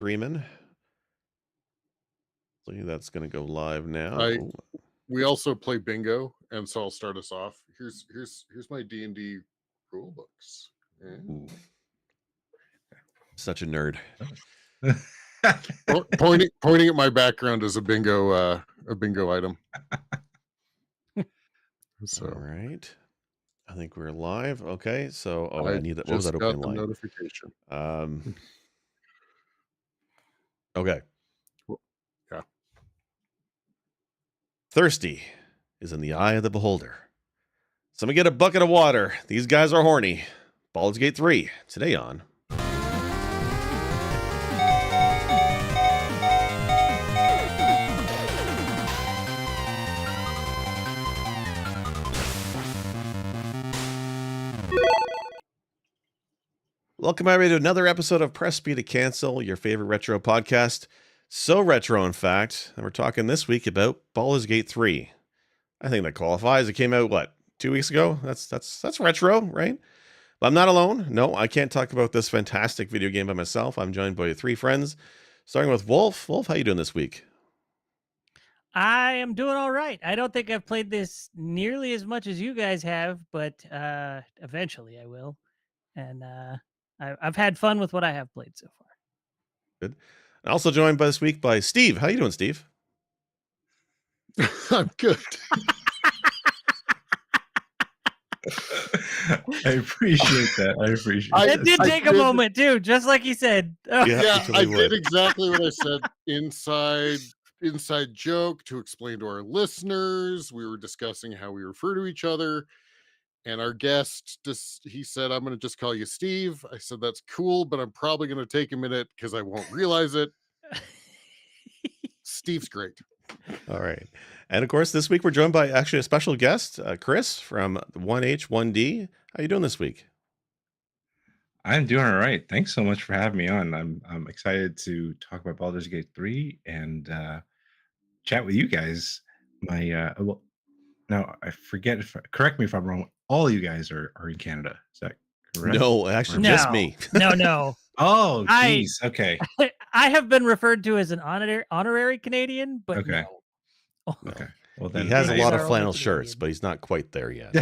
Freeman. So that's going to go live now. We also play bingo, and so I'll start us off. Here's my D&D rule books. Ooh. Such a nerd. Pointing at my background as a bingo item. So all right. I think we're live. Okay, so I need that. What was just that got opening the line? notification. Okay. Yeah. Thirsty is in the eye of the beholder. Someone get a bucket of water. These guys are horny. Baldur's Gate 3 today on. Welcome everybody to another episode of Press B to Cancel, your favorite retro podcast. So retro, in fact, and we're talking this week about Baldur's Gate 3. I think that qualifies. It came out, 2 weeks ago? That's retro, right? But I'm not alone. No, I can't talk about this fantastic video game by myself. I'm joined by three friends, starting with Wolf. Wolf, how you doing this week? I am doing all right. I don't think I've played this nearly as much as you guys have, but eventually I will. And I've had fun with what I have played so far. Good. And also joined by this week by Steve. How you doing, Steve? I'm good. I appreciate that. It did take a moment too, just like he said. Yeah, I did exactly what I said. Inside joke to explain to our listeners. We were discussing how we refer to each other, and our guest he said, "I'm going to just call you Steve." I said, "That's cool, but I'm probably going to take a minute because I won't realize it." Steve's great. All right. And of course, this week we're joined by actually a special guest, Chris from 1H1D. How you doing this week? I'm doing all right. Thanks so much for having me on. I'm excited to talk about Baldur's Gate 3 and chat with you guys. Now I forget correct me if I'm wrong. All you guys are in Canada. Is that correct? No, actually, just me. No. Oh, geez. Okay. I have been referred to as an honorary Canadian, but okay. No. Okay. Well, then he has a lot of flannel shirts, but he's not quite there yet.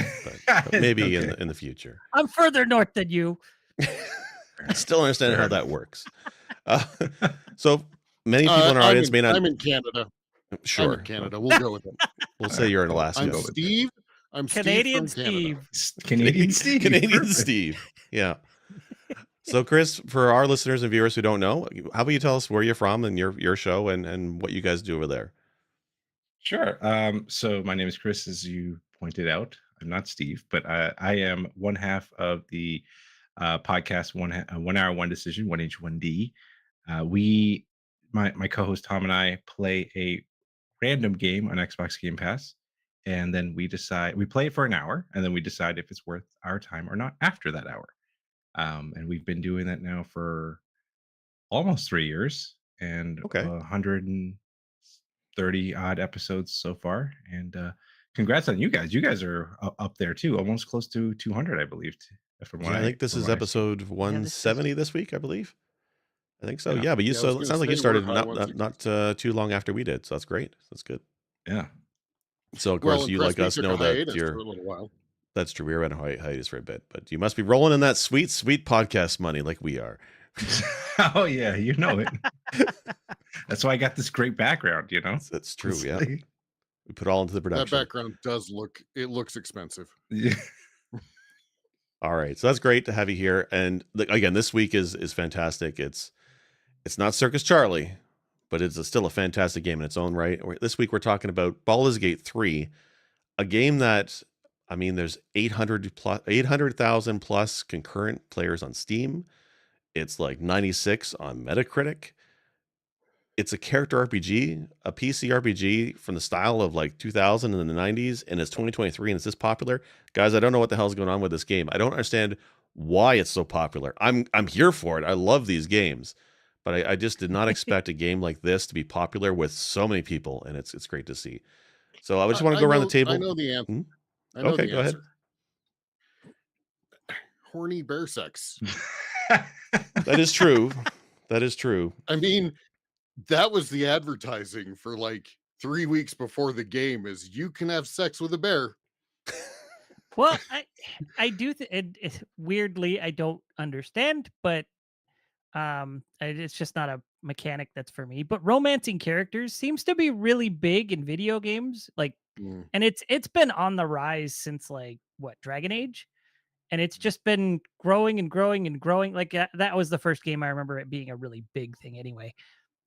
But maybe okay. in the future. I'm further north than you. I still understand how that works. So many people in our audience may not. I'm in Canada. Sure. I'm in Canada. We'll go with it. We'll say you're in Alaska. I'm Steve. I'm Canadian Steve. Canadian Steve. Canadian Steve. Yeah. So, Chris, for our listeners and viewers who don't know, how about you tell us where you're from and your show and what you guys do over there? Sure. So my name is Chris, as you pointed out. I'm not Steve, but I am one half of the podcast 1 Hour 1 Decision, 1H1D. My co-host Tom and I play a random game on Xbox Game Pass, and then we play it for an hour, and then we decide if it's worth our time or not after that hour. And we've been doing that now for almost 3 years, and 130 odd episodes so far. And congrats on you guys. You guys are up there too, almost close to 200, I believe. I think this is episode 170 this week, I believe. I think so. Yeah, but it sounds like you started not too long after we did, so that's great. That's good. Yeah. So of course you like us know that you're for a little while. That's true. We were at a hiatus for a bit, but you must be rolling in that sweet podcast money like we are. Oh yeah, you know it. That's why I got this great background. That's true. Yeah, we put all into the production. That background looks expensive. Yeah. All right, so that's great to have you here. And again, this week is fantastic. It's not Circus Charlie, but it's still a fantastic game in its own right. This week we're talking about Baldur's Gate 3, a game that, I mean, there's 800,000 plus concurrent players on Steam. It's like 96 on Metacritic. It's a character RPG, a PC RPG from the style of like 2000 and the 90s, and it's 2023 and it's this popular. Guys, I don't know what the hell's going on with this game. I don't understand why it's so popular. I'm here for it. I love these games, but I just did not expect a game like this to be popular with so many people, and it's great to see. So I just want to go around the table. I know the answer. Okay, go ahead. Horny bear sex. That is true. That is true. I mean, that was the advertising for like 3 weeks before the game is you can have sex with a bear. Well, I do weirdly I don't understand, but it's just not a mechanic that's for me. But romancing characters seems to be really big in video games, like, Mm. and it's been on the rise since like what, Dragon Age, and it's just been growing and growing and growing. Like that was the first game I remember it being a really big thing anyway.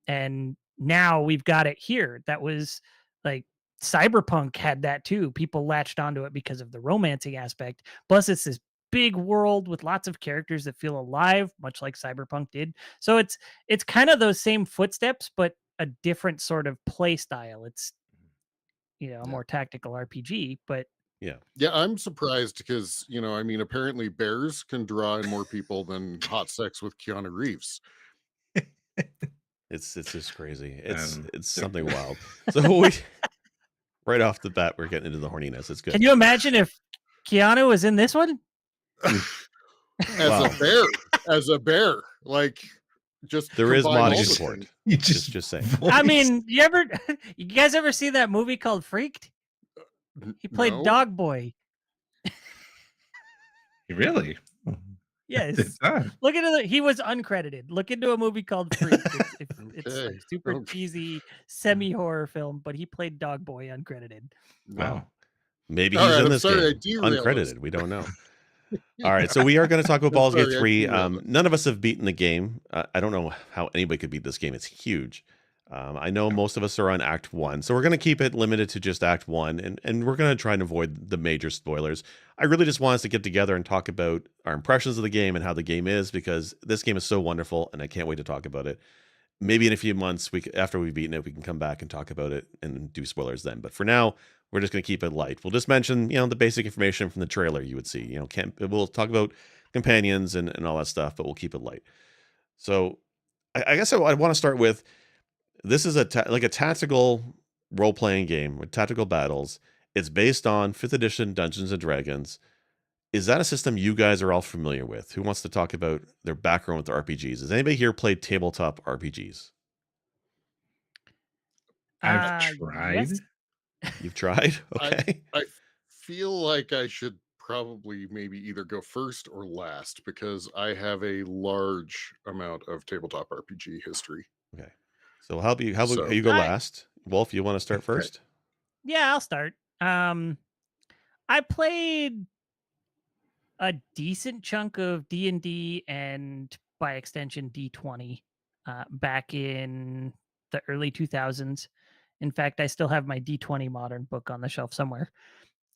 And now we've got it here. That was like Cyberpunk had that too. People latched onto it because of the romancing aspect. Plus, it's this big world with lots of characters that feel alive, much like Cyberpunk did. So it's kind of those same footsteps, but a different sort of play style. It's a Yeah. more tactical RPG, but Yeah. Yeah, I'm surprised because, I mean, apparently bears can draw in more people than hot sex with Keanu Reeves. It's just crazy. It's Um, something wild. So we right off the bat, we're getting into the horniness. It's good. can you imagine if Keanu was in this one? As a bear, like just There is combine all modding the support. things. You Just saying. I mean, you guys ever see that movie called Freaked? He played No? Dog Boy. really? Yes. It's on. Look into he was uncredited. Look into a movie called Freaked. It's Okay, like super okay. cheesy semi-horror film, but he played Dog Boy uncredited. Wow. Maybe All he's right, in I'm this sorry I game derailed us. uncredited. We don't know. All right, so we are going to talk about Baldur's Gate Sorry, I 3. derailed us. None of us have beaten the game. I don't know how anybody could beat this game. It's huge. I know most of us are on Act 1, so we're going to keep it limited to just Act 1, and we're going to try and avoid the major spoilers. I really just want us to get together and talk about our impressions of the game and how the game is, because this game is so wonderful, and I can't wait to talk about it. Maybe in a few months, after we've beaten it, we can come back and talk about it and do spoilers then. But for now, we're just going to keep it light. We'll just mention, the basic information from the trailer you would see. We'll talk about companions and all that stuff, but we'll keep it light. So I guess I want to start with, this is a tactical role-playing game with tactical battles. It's based on 5th edition Dungeons and Dragons. Is that a system you guys are all familiar with? Who wants to talk about their background with the RPGs? Has anybody here played tabletop RPGs? I've tried. Yes. You've tried? Okay. I feel like I should probably maybe either go first or last because I have a large amount of tabletop RPG history. Okay. So how about So- you go I- last? Wolf, you want to start Okay. first? Yeah, I'll start. I played a decent chunk of D&D and by extension D20 back in the early 2000s. In fact, I still have my D20 modern book on the shelf somewhere.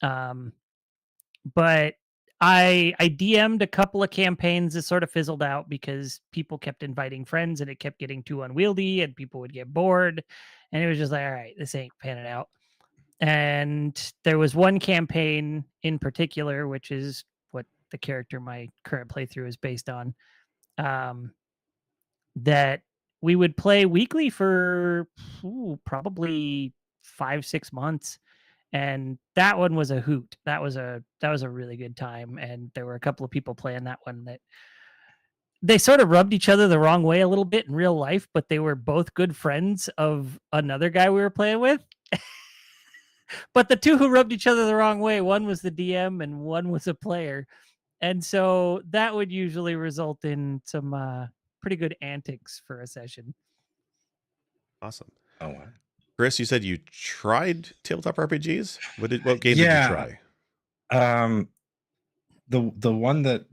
But I DM'd a couple of campaigns that sort of fizzled out because people kept inviting friends and it kept getting too unwieldy and people would get bored. And it was just like, all right, this ain't panning out. And there was one campaign in particular, which is what the character my current playthrough is based on, that we would play weekly for probably 5-6 months. And that one was a hoot. That was a really good time. And there were a couple of people playing that one that they sort of rubbed each other the wrong way a little bit in real life, but they were both good friends of another guy we were playing with. But the two who rubbed each other the wrong way, one was the DM and one was a player. And so that would usually result in some pretty good antics for a session. Awesome. Oh, wow. Chris, you said you tried tabletop RPGs? What game Yeah. did you try? The one that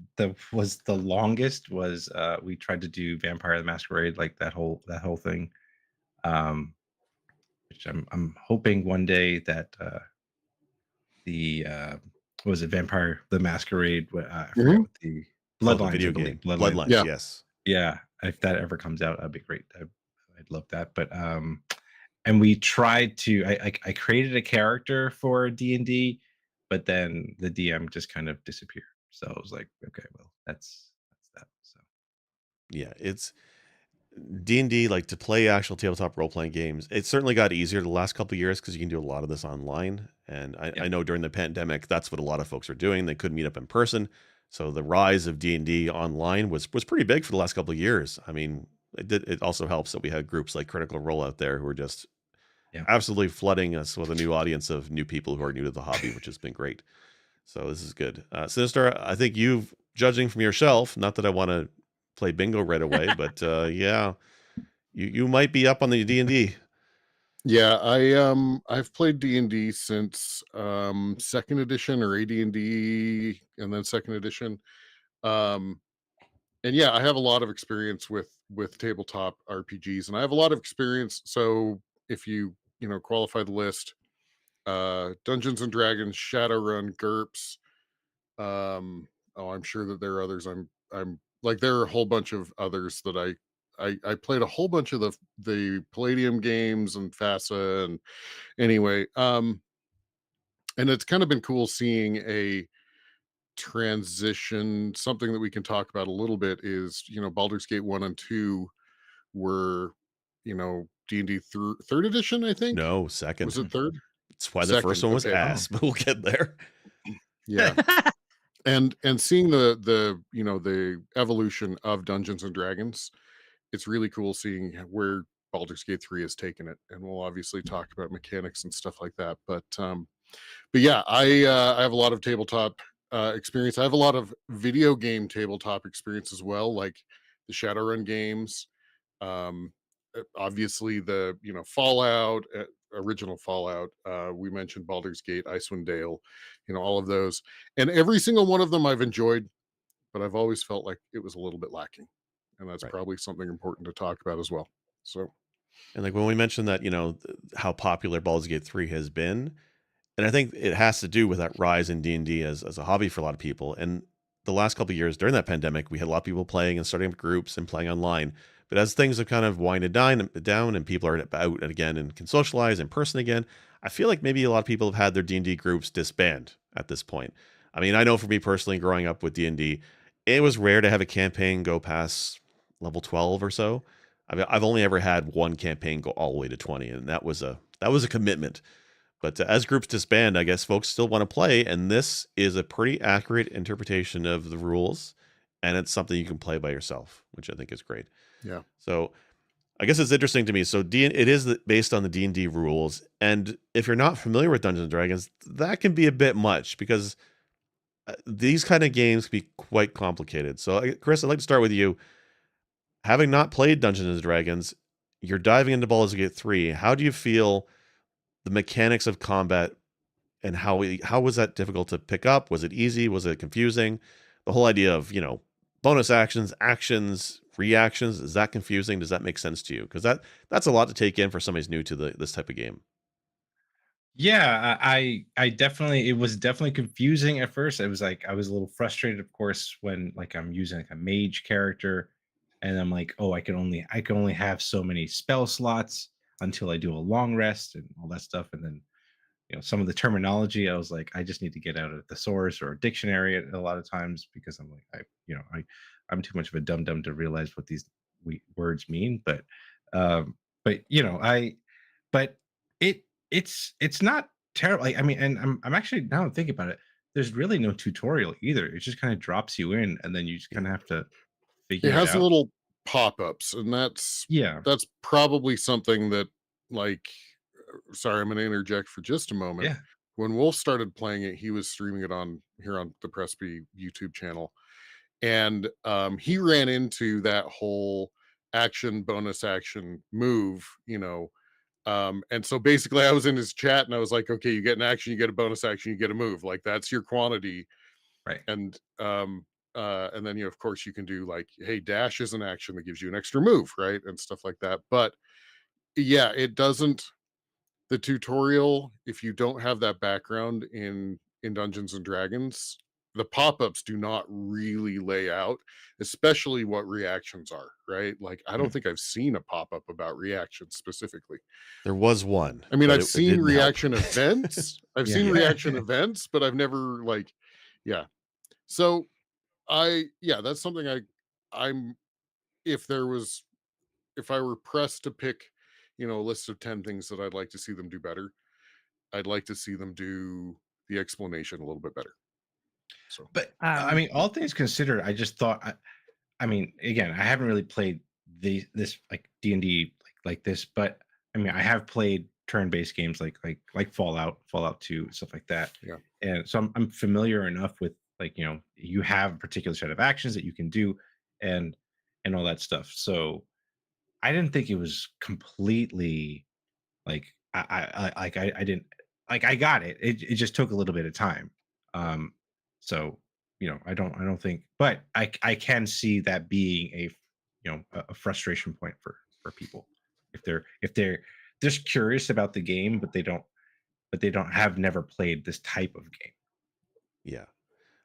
was the longest was we tried to do Vampire the Masquerade, like that whole thing. Which I'm hoping one day that the was it Vampire the Masquerade? I forget what the Bloodlines, the video I believe. game. Bloodlines, Yeah. yes. Yeah, if that ever comes out, that'd be great. I'd love that. But and we tried to. I created a character for D&D, but then the DM just kind of disappeared. So I was like, okay, well, that's that. So Yeah, it's D&D, like to play actual tabletop role-playing games. It certainly got easier the last couple of years because you can do a lot of this online. And I know during the pandemic, that's what a lot of folks were doing. They couldn't meet up in person. So the rise of D&D online was pretty big for the last couple of years. I mean, It also helps that we had groups like Critical Role out there who are just Yeah. absolutely flooding us with a new audience of new people who are new to the hobby, which has been great. So this is good. Sinister, I think you've, judging from your shelf, not that I want to play bingo right away, but yeah, you might be up on the D&D. Yeah, I've played D&D since second edition or AD&D and then second edition. Um and yeah, I have a lot of experience with tabletop RPGs, and I have a lot of experience. So if you qualify the list, Dungeons and Dragons, Shadowrun, GURPS, I'm sure that there are others. I'm like there are a whole bunch of others that I played a whole bunch of the Palladium games and FASA, and anyway, and it's kind of been cool seeing a transition. Something that we can talk about a little bit is, Baldur's Gate 1 and 2 were, D&D third edition, I think. No, Was second. it third? That's why the first Second. one was Okay. ass, but we'll get there. Yeah. And seeing the evolution of Dungeons and Dragons, it's really cool seeing where Baldur's Gate 3 has taken it. And we'll obviously talk about mechanics and stuff like that. But yeah, I have a lot of tabletop experience. I have a lot of video game tabletop experience as well, like the Shadowrun games. Obviously the Fallout, original Fallout. We mentioned Baldur's Gate, Icewind Dale, all of those, and every single one of them I've enjoyed, but I've always felt like it was a little bit lacking, and that's Right. probably something important to talk about as well. So And like when we mentioned that, how popular Baldur's Gate 3 has been, and I think it has to do with that rise in D&D as a hobby for a lot of people. And the last couple of years during that pandemic, we had a lot of people playing and starting up groups and playing online. But as things have kind of winded down and people are out again and can socialize in person again, I feel like maybe a lot of people have had their D&D groups disband at this point. I mean, I know for me personally, growing up with D&D, it was rare to have a campaign go past level 12 or so. I've only ever had one campaign go all the way to 20, and that was a commitment. But as groups disband, I guess folks still want to play, and this is a pretty accurate interpretation of the rules, and it's something you can play by yourself, which I think is great. yeah. So I guess it's interesting to me. So it is based on the D&D rules, and if you're not familiar with Dungeons and Dragons, that can be a bit much because these kind of games can be quite complicated. So Chris, I'd like to start with you. Having not played Dungeons and Dragons, you're diving into Baldur's Gate 3. How do you feel the mechanics of combat, and how was that difficult to pick up? Was it easy? Was it confusing? The whole idea of, bonus actions, reactions, is that confusing? Does that make sense to you? Because that's a lot to take in for somebody who's new to this type of game. Yeah, I definitely, it was definitely confusing at first. It was like I was a little frustrated, of course, when like I'm using like a mage character, and I'm like, oh, I can only have so many spell slots until I do a long rest and all that stuff. And then some of the terminology, I was like, I just need to get out a thesaurus or a dictionary a lot of times, because I'm like, I'm too much of a dum dum to realize what these words mean. Um but but it's not terrible. I mean, and I'm actually, now I'm thinking about it, there's really no tutorial either. It just kind of drops you in, and then you just kind of have to It figure it has out. little pop-ups, and that's Yeah. that's probably something that, like, sorry, I'm going to interject for just a moment. Yeah. When Wolf started playing it, he was streaming it on here on the Presby YouTube channel, and he ran into that whole action bonus action move, and so basically I was in his chat and I was like, okay, you get an action, you get a bonus action, you get a move, like that's your quantity. Right. And then of course you can do like, hey, dash is an action that gives you an extra move, right, and stuff like that. But yeah, it doesn't, the tutorial, if you don't have that background in Dungeons and Dragons, the pop-ups do not really lay out, especially what reactions are, right? Like I don't Mhm. think I've seen a pop-up about reactions specifically. There was one, I mean, but I've it seen didn't help. reaction events. I've Yeah. seen Yeah. reaction events, but I've never like, yeah. So yeah, that's something I'm if there was if I were pressed to pick, a list of 10 things that I'd like to see them do better, I'd like to see them do the explanation a little bit better. So But I Um, mean, all things considered, I just thought, I mean, again, I haven't really played this like D&D like this, but I mean, I have played turn-based games like Fallout 2, stuff like that. Yeah. And so I'm familiar enough with, like, you have a particular set of actions that you can do, and all that stuff. So I didn't think it was completely like I didn't like I got it. It just took a little bit of time. So I don't think, but I can see that being a frustration point for people if they're just curious about the game, but they don't have never played this type of game. Yeah.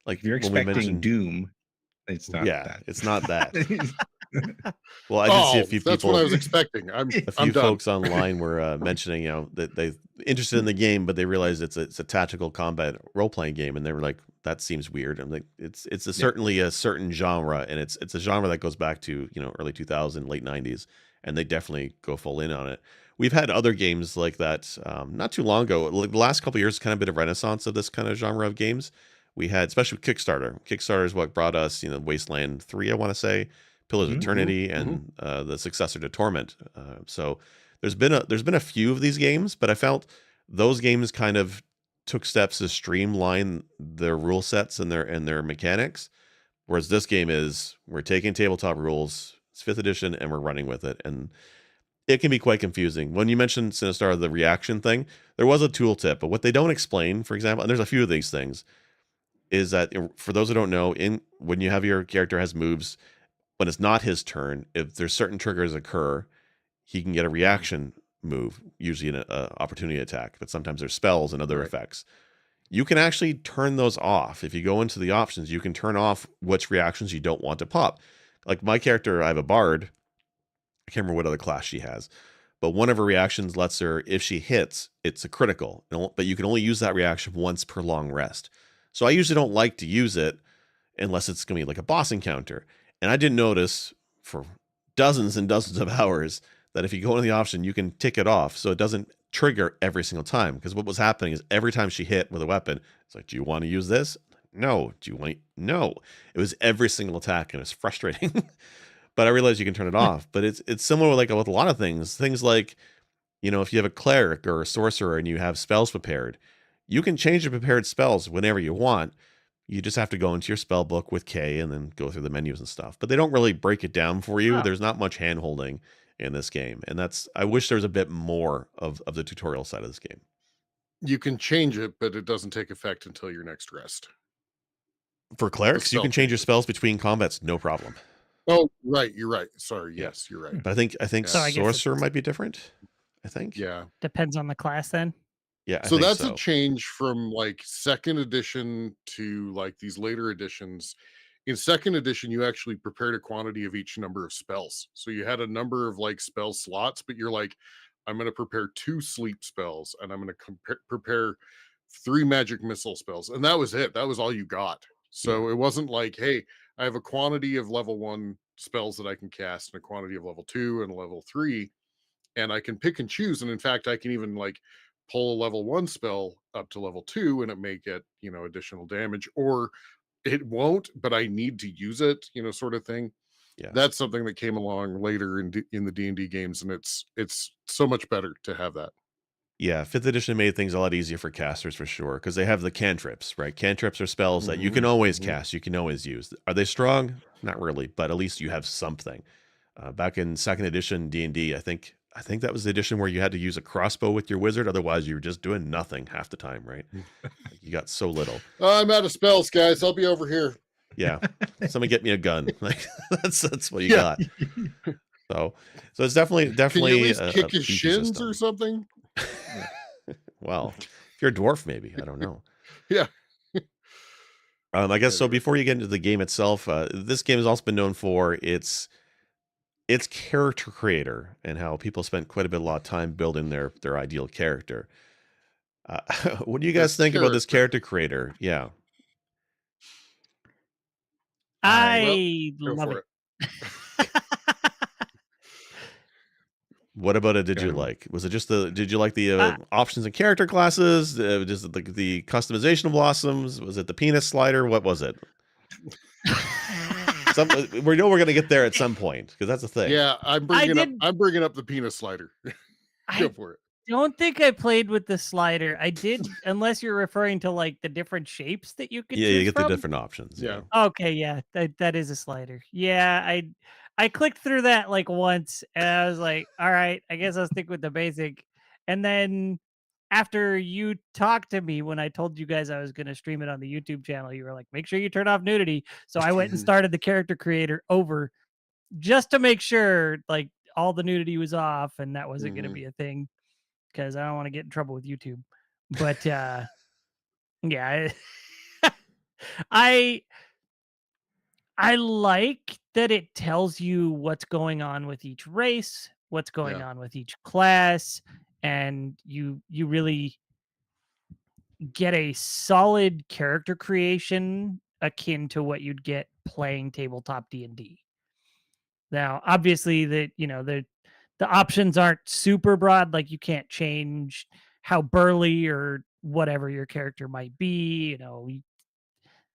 Like If you're when we expecting mentioned, Doom, it's not yeah, that. it's not that. Well, I did see a Oh, few that's what I people, was expecting. a I'm few done. folks online were mentioning, that they interested in the game, but they realized it's a tactical combat role playing game, and they were like, "That seems weird." I'm like, "It's Yeah. certainly a certain genre, and it's a genre that goes back to early 2000, late 90s, and they definitely go full in on it." We've had other games like that not too long ago. Like, the last couple of years, kind of been a renaissance of this kind of genre of games. We had, especially with Kickstarter. Kickstarter is what brought us, Wasteland 3, I want to say, Pillars of Mhm. Eternity, and the successor to Torment. So there's been a few of these games, but I felt those games kind of took steps to streamline their rule sets and their mechanics. Whereas this game is, we're taking tabletop rules, it's 5th edition, and we're running with it, and it can be quite confusing. When you mentioned Sinistar, the reaction thing, there was a tooltip, but what they don't explain, for example, and there's a few of these things, is that, for those who don't know, when you have your character has moves, when it's not his turn, if there's certain triggers occur, he can get a reaction move, usually an opportunity attack, but sometimes there's spells and other Right. effects. You can actually turn those off. If you go into the options, you can turn off which reactions you don't want to pop. Like my character, I have a bard. I can't remember what other class she has, but one of her reactions lets her, if she hits, it's a critical, but you can only use that reaction once per long rest. So I usually don't like to use it unless it's going to be like a boss encounter. And I didn't notice for dozens and dozens of hours that if you go into the option, you can tick it off so it doesn't trigger every single time. Because what was happening is every time she hit with a weapon, it's like, do you want to use this? No. Do you want? No. It was every single attack, and it was frustrating. But I realized you can turn it off. But it's similar with a lot of things. Things like, if you have a cleric or a sorcerer and you have spells prepared, you can change your prepared spells whenever you want. You just have to go into your spell book with K and then go through the menus and stuff. But they don't really break it down for you. Oh. There's not much hand holding in this game. And I wish there was a bit more of the tutorial side of this game. You can change it, but it doesn't take effect until your next rest. For clerics, you spell can change your changes. spells between combats, no problem. Oh, right. You're right. Sorry. Yeah. Yes, you're right. But I think Yeah. So I guess sorcerer it's- might be different. I think. Yeah. Depends on the class then. Yeah. I So think that's so. a change from like 2nd edition to like these later editions. In 2nd edition, you actually prepared a quantity of each number of spells. So you had a number of like spell slots, but you're like, I'm going to prepare 2 sleep spells, and I'm going to prepare 3 magic missile spells. And that was it. That was all you got. So it wasn't like, hey, I have a quantity of level 1 spells that I can cast and a quantity of level 2 and level 3, and I can pick and choose. And in fact, I can even like pull a level 1 spell up to level 2, and it may get, additional damage, or it won't, but I need to use it, sort of thing. Yeah. That's something that came along later in the D&D games, and it's so much better to have that. Yeah, 5th edition made things a lot easier for casters for sure, because they have the cantrips, right? Cantrips are spells that you can always cast, you can always use. Are they strong? Not really, but at least you have something. Back in 2nd edition D&D, I think that was the edition where you had to use a crossbow with your wizard, otherwise you were just doing nothing half the time, right? Like, you got so little. I'm out of spells, guys. I'll be over here. Yeah, somebody get me a gun. Like that's what you Yeah. got. So it's definitely Can you at least a kick his easy shins system. or something? Well, if you're a dwarf, maybe, I don't know. Yeah. I guess so. Anyway. Before you get into the game itself, this game has also been known for its character creator and how people spent quite a lot of time building their ideal character. What do you guys think about this character creator? Yeah, I Go love for it. it. what about it? Did you Yeah. like? Was it just did you like the options and character classes? Just the customization blossoms? Was it the penis slider? What was it? We know we're gonna get there at some point because that's the thing. Yeah, I did. I'm bringing up the penis slider. Go I for it. don't think I played with the slider. I did, unless you're referring to like the different shapes that you could Yeah, you choose get the from. different options. Yeah. Yeah. Okay, yeah, that is a slider. Yeah, I clicked through that like once, and I was like, all right, I guess I'll stick with the basic. And then after you talked to me when I told you guys I was going to stream it on the YouTube channel, you were like, make sure you turn off nudity. So I went and started the character creator over just to make sure like all the nudity was off and that wasn't going to Mhm. be a thing because I don't want to get in trouble with YouTube. But yeah, I I like that it tells you what's going on with each race, what's going Yeah. on with each class, and you really get a solid character creation akin to what you'd get playing tabletop D&D. Now, obviously the options aren't super broad, like you can't change how burly or whatever your character might be,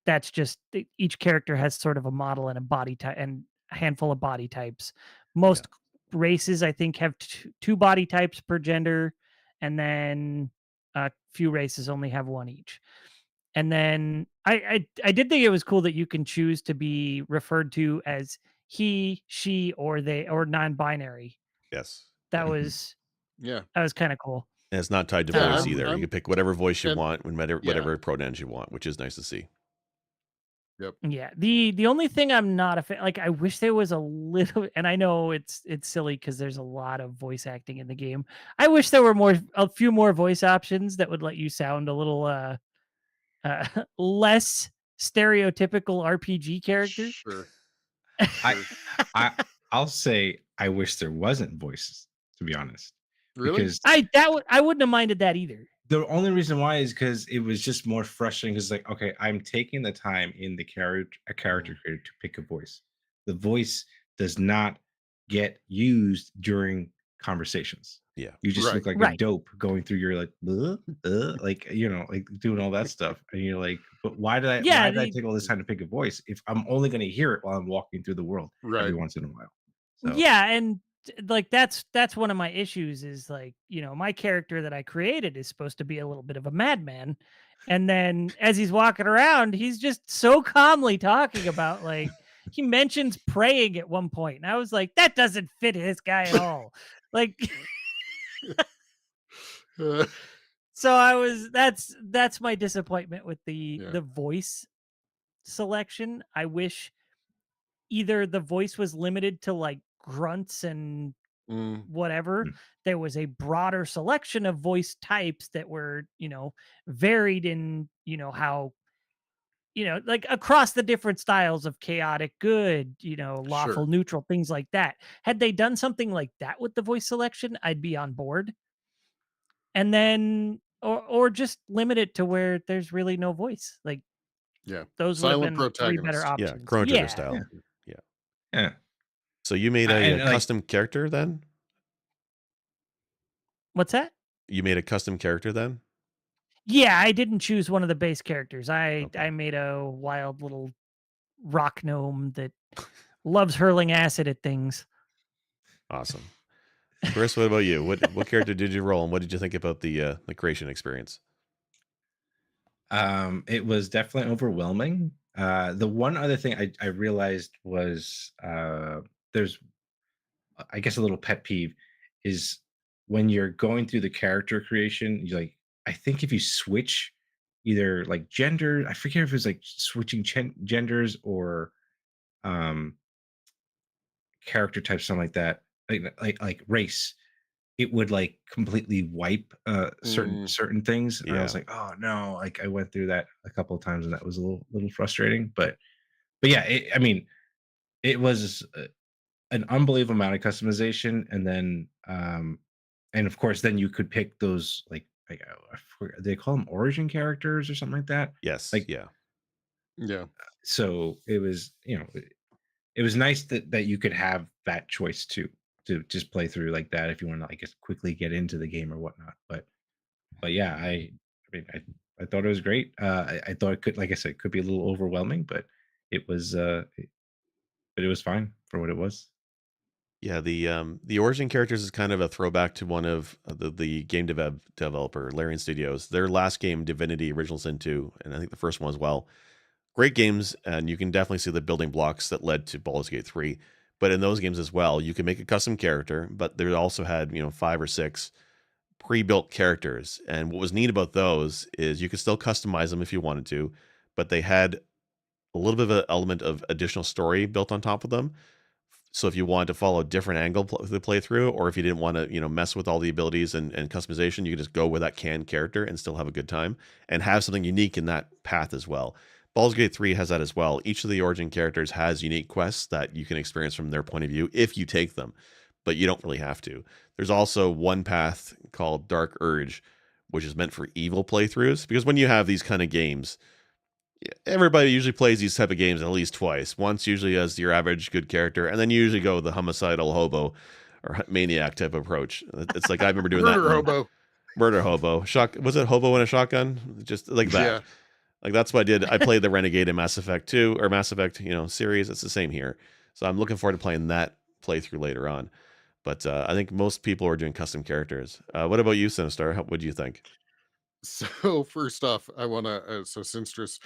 that's just each character has sort of a model and a body type and a handful of body types. Yeah. Most races, I think, have two body types per gender, and then a few races only have one each. And then I did think it was cool that you can choose to be referred to as he, she, or they, or non-binary. Yes. That Yeah. was Yeah. that was kind of cool. And it's not tied to Yeah, voice Um, either. You I'm can pick whatever voice you and want, yeah. whatever pronouns you want, which is nice to see. Yep. Yeah, the only thing I'm not a fan, like, I wish there was a little, and I know it's silly because there's a lot of voice acting in the game. I wish there were a few more voice options that would let you sound a little uh less stereotypical RPG character. Sure. I Sure. I I'll say I wish there wasn't voices, to be honest, Really? because I wouldn't have minded that either. the only reason why is because it was just more frustrating. Because like, okay, I'm taking the time in the character Mhm. creator to pick a voice. The voice does not get used during conversations. Yeah. You just Right. look like a Right. dope going through your like, like like doing all that stuff, and you're like, but why Yeah, did I take all this time to pick a voice if I'm only going to hear it while I'm walking through the world every Right. once in a while? So yeah, and like that's one of my issues is like, my character that I created is supposed to be a little bit of a madman. And then as he's walking around, he's just so calmly talking about like he mentions praying at one point. And I was like, that doesn't fit this guy at all. Like so that's my disappointment with the Yeah. the voice selection. I wish either the voice was limited to like grunts and Mm, whatever, mm, there was a broader selection of voice types that were, varied in, how, like across the different styles of chaotic good, lawful sure. neutral, things like that. Had they done something like that with the voice selection, I'd be on board. And then or just limit it to where there's really no voice. Like Yeah. those would have Silent been three better protagonist. Yeah. options. Chrono Trigger Yeah. yeah, style. Yeah. yeah, So you made a and like custom character then? What's that? You made a custom character then? Yeah, I didn't choose one of the base characters. Okay. I made a wild little rock gnome that loves hurling acid at things. Awesome. Chris, what about you? What character did you roll and what did you think about the creation experience? It was definitely overwhelming. The one other thing I realized was there's, I guess, a little pet peeve is when you're going through the character creation, you like, I think if you switch either like gender, I forget if it's like switching genders or um character type, something like that, like race, it would like completely wipe Mm, certain things, and I was Yeah. like, oh no, like I went through that a couple of times and that was a little frustrating, but yeah, I mean, it was an unbelievable amount of customization, and then and of course then you could pick those like I forget, they call them origin characters or something like that, Yes. like, Yeah. yeah. so it was, it was nice that you could have that choice too, to just play through like that if you want to, I guess, quickly get into the game or whatnot. But yeah, I mean, I thought it was great. I thought it could, like I said, could be a little overwhelming, but it was but it was fine for what it was. Yeah, the origin characters is kind of a throwback to one of the game developer Larian Studios. Their last game, Divinity Original Sin 2, and I think the first one as well. Great games, and you can definitely see the building blocks that led to Baldur's Gate 3. But in those games as well, you can make a custom character, but they also had, 5 or 6 pre-built characters. And what was neat about those is you could still customize them if you wanted to, but they had a little bit of an element of additional story built on top of them. So if you wanted to follow a different angle the playthrough, or if you didn't want to, mess with all the abilities and customization, you could just go with that canned character and still have a good time and have something unique in that path as well. Baldur's Gate 3 has that as well. Each of the origin characters has unique quests that you can experience from their point of view if you take them, but you don't really have to. There's also one path called Dark Urge, which is meant for evil playthroughs, because when you have these kind of games, everybody usually plays these type of games at least twice. Once usually as your average good character, and then you usually go the homicidal hobo or maniac type approach. It's like I remember doing Murder that. hobo. Murder hobo. Was it hobo and a shotgun? Just like that. Yeah. Like that's what I did. I played the Renegade in Mass Effect 2 or Mass Effect, series. It's the same here. So I'm looking forward to playing that playthrough later on. But I think most people are doing custom characters. What about you, Sinistar? What do you think? So first off, I want to so Sinstress,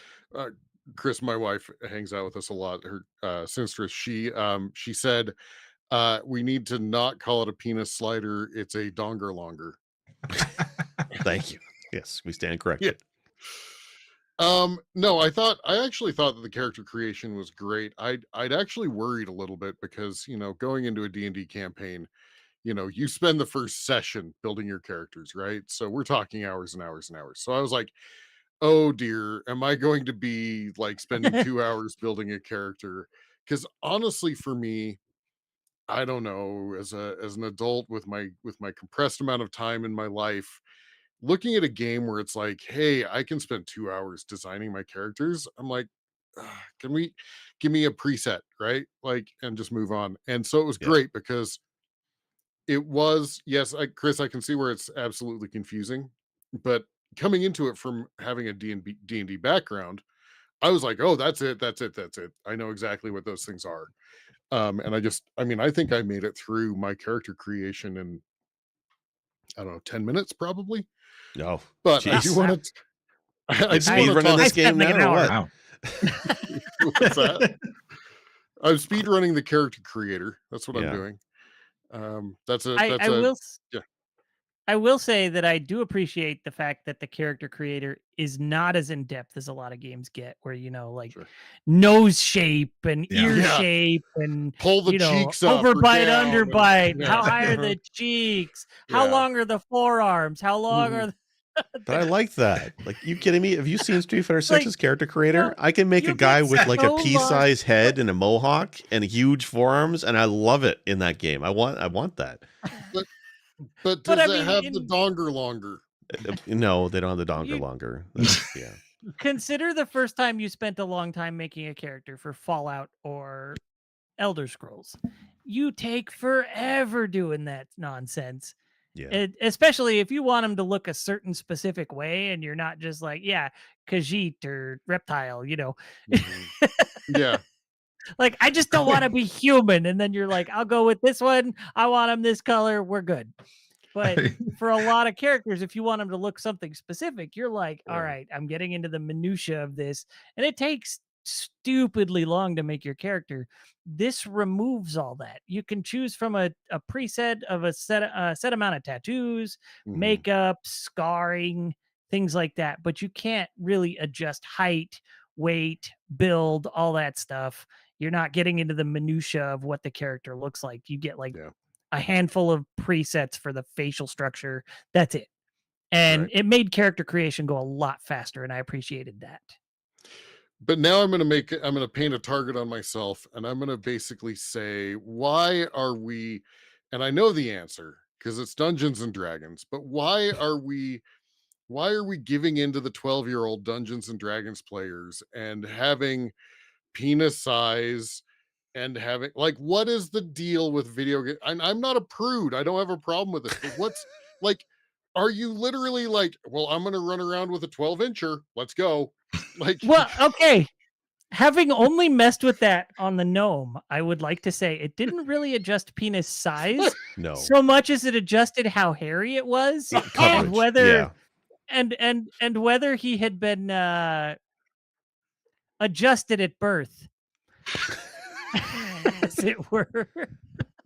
Chris, my wife, hangs out with us a lot. Her Sinstress, she said we need to not call it a penis slider. It's a donger longer. Thank you. Yes, we stand Yeah. corrected. No, I actually thought that the character creation was great. I'd actually worried a little bit because, going into a D&D campaign, you spend the first session building your characters, right? So we're talking hours and hours and hours. So I was like, oh dear, am I going to be like spending 2 hours building a character? Because honestly, for me, I don't know, as an adult with my compressed amount of time in my life, looking at a game where it's like, hey, I can spend 2 hours designing my characters. I'm like, "Ugh, can we give me a preset, right? Like, and just move on. And so it was Yeah. great because it was, yes, Chris, I can see where it's absolutely confusing, but coming into it from having a D&D background, I was like, oh, that's it, that's it, that's it. I know exactly what those things are. And I think I made it through my character creation in, I don't know, 10 minutes probably. No. But I do Jeez. want to, I You do want speed to running talk. this I spent game like now an or hour. what? Wow. What's that? I'm speed running the character creator. That's what I'm Yeah. doing. That's I a will yeah. I will say that I do appreciate the fact that the character creator is not as in depth as a lot of games get, where like Sure. nose shape and Yeah. ear Yeah. shape and Pull the cheeks up or overbite, down. underbite. How Yeah. high are the cheeks? How Yeah. long are the forearms? How long are the But I like that. Like, you kidding me? Have you seen Street Fighter 6's character creator? no, I can make a you guy get with like a so pea-sized lost. head and a mohawk and huge forearms, and I love it in that game. I want that. But But does I it mean, have the donger longer? No, they don't have the donger You- longer. Yeah. consider the first time you spent a long time making a character for Fallout or Elder Scrolls. You take forever doing that nonsense. Yeah. Especially if you want them to look a certain specific way and you're not just like, yeah, Khajiit or reptile, Yeah. like, I just don't want to be human. And then you're like, I'll go with this one. I want him this color. We're good. But for a lot of characters, if you want them to look something specific, you're like, all Yeah. right, I'm getting into the minutia of this. And it takes stupidly long to make your character. This removes all that. You can choose from a preset of a set amount of tattoos, Mhm. makeup, scarring, things like that. But you can't really adjust height, weight, build, all that stuff. You're not getting into the minutia of what the character looks like. You get like Yeah. a handful of presets for the facial structure. That's it. And Right. it made character creation go a lot faster, and I appreciated that. But now I'm going to paint a target on myself, and I'm going to basically say, why are we, and I know the answer because it's Dungeons and Dragons, but why are we giving into the 12-year-old Dungeons and Dragons players and having penis size and having, like, what is the deal with video game? I'm not a prude. I don't have a problem with this, but what's like, are you literally like, well, I'm going to run around with a 12-incher. Let's go. Like, Well, okay. Having only messed with that on the gnome, I would like to say it didn't really adjust penis size No. so much as it adjusted how hairy it was, and Coverage. whether Yeah. and whether he had been adjusted at birth, as it were.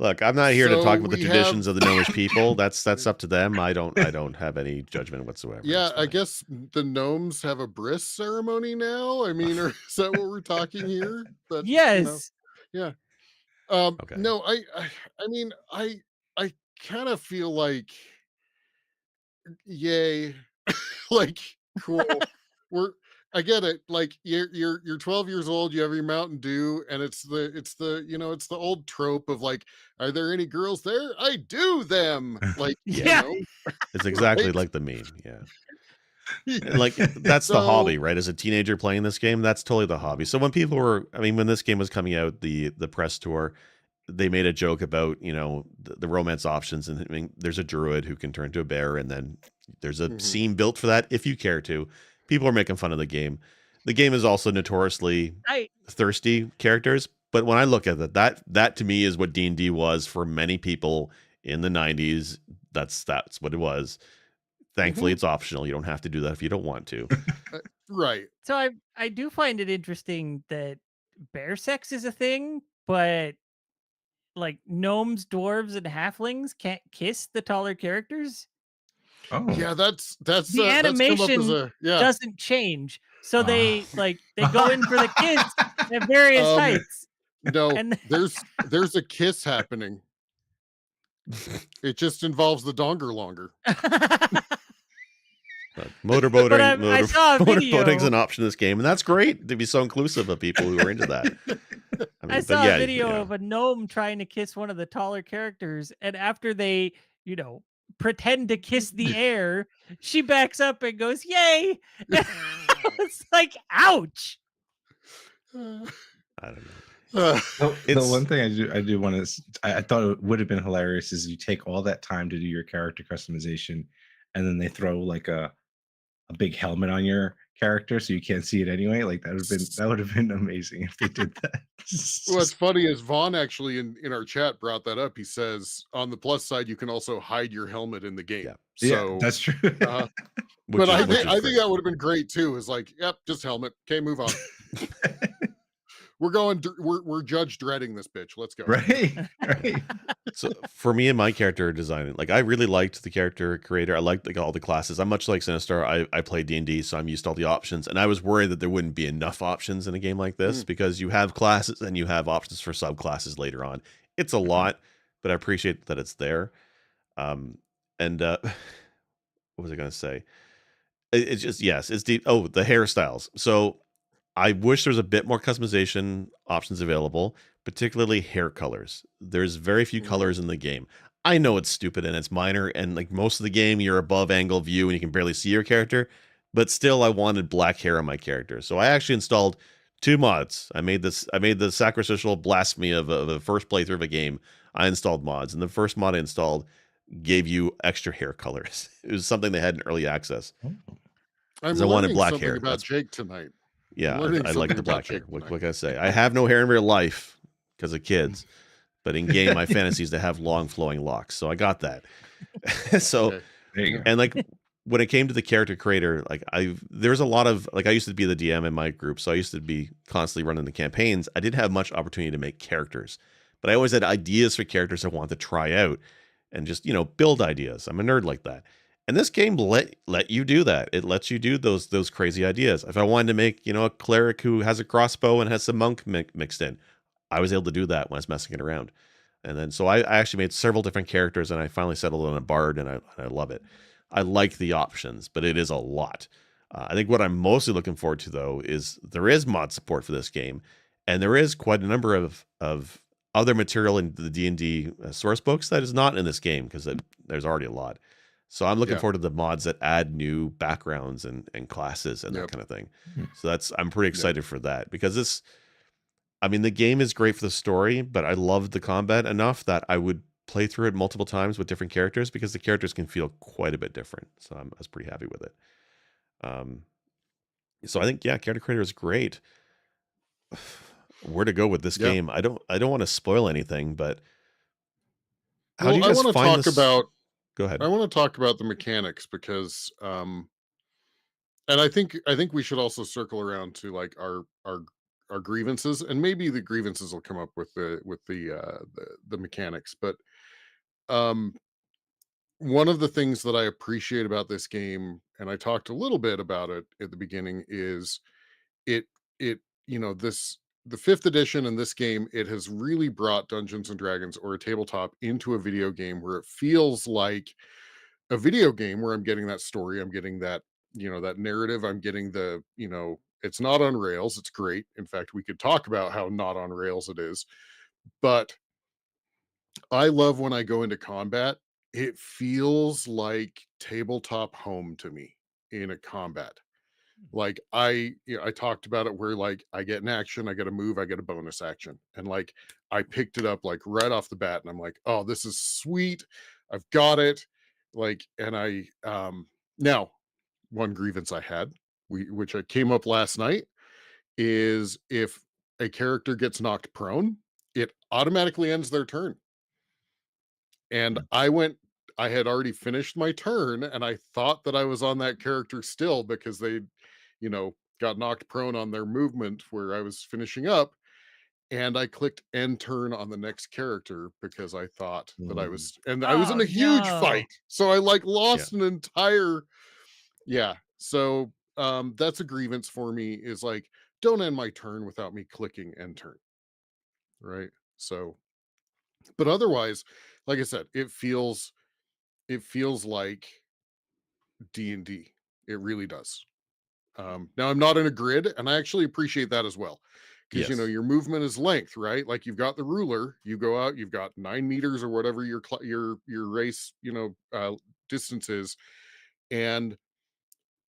Look, I'm not here to So talk about the we traditions have- of the gnomish people. That's up to them. I don't have any judgment whatsoever. Yeah, It's I fine. guess the gnomes have a bris ceremony now. I mean, is that what we're talking here? But Yes. yeah. Okay. No, I mean, I kind of feel like, yay, like cool. We're I get it. Like you're 12 years old, you have your Mountain Dew, and it's the it's the old trope of like, are there any girls there? I do them. Like, Yeah. It's exactly right? like the meme. Yeah. Yeah. And like that's the So- hobby, right? As a teenager playing this game, that's totally the hobby. So when people were, I mean, when this game was coming out, the press tour, they made a joke about the romance options, and I mean, there's a druid who can turn into a bear, and then there's a Mhm. scene built for that if you care to. People are making fun of the game. The game is also notoriously I thirsty characters, but when I look at it, that to me is what D&D was for many people in the 90s. That's what it was. Thankfully, it's optional. You don't have to do that if you don't want to. Right. so I do find it interesting that bear sex is a thing, but like gnomes, dwarves, and halflings can't kiss the taller characters. Oh, Yeah, that's The that's come up as animation a doesn't change, so they Ah. they go in for the kids at various heights. No, And there's a kiss happening. It just involves the donger longer. Motorboating, But I saw a motorboating's video. an option in this game, and that's great to be so inclusive of people who are into that. I mean, I but saw yeah, a video yeah. of a gnome trying to kiss one of the taller characters, and after they, pretend to kiss the air, she backs up and goes, "Yay!" It's like, ouch. I don't know. The It's- one thing I do want to I thought it would have been hilarious is you take all that time to do your character customization, and then they throw like a big helmet on your character so you can't see it anyway. Like that would have been amazing if they did that. What's funny is Vaughn actually in our chat brought that up. He says on the plus side, you can also hide your helmet in the game. Yeah. So Yeah, that's true. which but I is think great. that would have been great too. Is like, yep, just helmet. Okay, move on. We're judge dreading this bitch. Let's go. right. So for me and my character design, like I really liked the character creator. I liked like all the classes. I'm much like Sinistar. I play D&D, so I'm used to all the options. And I was worried that there wouldn't be enough options in a game like this because you have classes and you have options for subclasses later on. It's a lot, but I appreciate that it's there. And what was I going to say? It's just, yes, it's deep. Oh, the hairstyles. So I wish there was a bit more customization options available, particularly hair colors. There's very few colors in the game. I know it's stupid and it's minor, and like most of the game, you're above angle view and you can barely see your character, but still, I wanted black hair on my character. So I actually installed 2 mods. I made the sacrificial blasphemy of the first playthrough of a game. I installed mods, and the first mod I installed gave you extra hair colors. It was something they had in early access. I'm 'Cause I wanted learning black something hair. about That's- Jake tonight. Yeah, learning I like something the about black hair. Jake What tonight. can I say? I have no hair in real life because of kids, but in game, my fantasy is to have long flowing locks. So I got that. So, Okay. There you go. and like when it came to the character creator, like there's a lot of like I used to be the DM in my group, so I used to be constantly running the campaigns. I didn't have much opportunity to make characters, but I always had ideas for characters I wanted to try out and just build ideas. I'm a nerd like that. And this game let you do that. It lets you do those crazy ideas. If I wanted to make a cleric who has a crossbow and has some monk mixed in, I was able to do that when I was messing it around. And then so I actually made several different characters, and I finally settled on a bard, and I love it. I like the options, but it is a lot. I think what I'm mostly looking forward to though is there is mod support for this game, and there is quite a number of other material in the D&D source books that is not in this game because there's already a lot. So I'm looking Yeah. forward to the mods that add new backgrounds and classes and Yep. that kind of thing. Hmm. So I'm pretty excited for that because the game is great for the story, but I love the combat enough that I would play through it multiple times with different characters because the characters can feel quite a bit different. So I was pretty happy with it. So I think, yeah, character creator is great. where to go with this Yeah. game. I don't want to spoil anything, but how do Well, you I guys want to find talk this? about Go I ahead. want to talk about the mechanics because and I think we should also circle around to like our grievances, and maybe the grievances will come up with the mechanics. But um one of the things that I appreciate about this game, and I talked a little bit about it at the beginning, is it it this the fifth edition in this game, it has really brought Dungeons and Dragons or a tabletop into a video game where it feels like a video game where I'm getting that story, I'm getting that, that narrative, I'm getting it's not on rails, it's great. In fact, we could talk about how not on rails it is, but I love when I go into combat, it feels like tabletop home to me in a combat. Like I talked about it where like I get an action, I get a move, I get a bonus action. And like I picked it up like right off the bat and I'm like, "Oh, this is sweet. I've got it." Like and I now one grievance I had, which I came up last night, is if a character gets knocked prone, it automatically ends their turn. And Mm. I had already finished my turn and I thought that I was on that character still because they, got knocked prone on their movement where I was finishing up. And I clicked end turn on the next character because I thought that Mm. and I was in Oh a huge no. fight. So I like Yeah. lost an entire, yeah. So that's a grievance for me is like, don't end my turn without me clicking end turn. Right. So, but otherwise, like I said, it feels like D&D. It really does. Now I'm not in a grid, and I actually appreciate that as well, because Yes. your movement is length, right? Like you've got the ruler, you go out, you've got 9 meters or whatever your race, distance is, and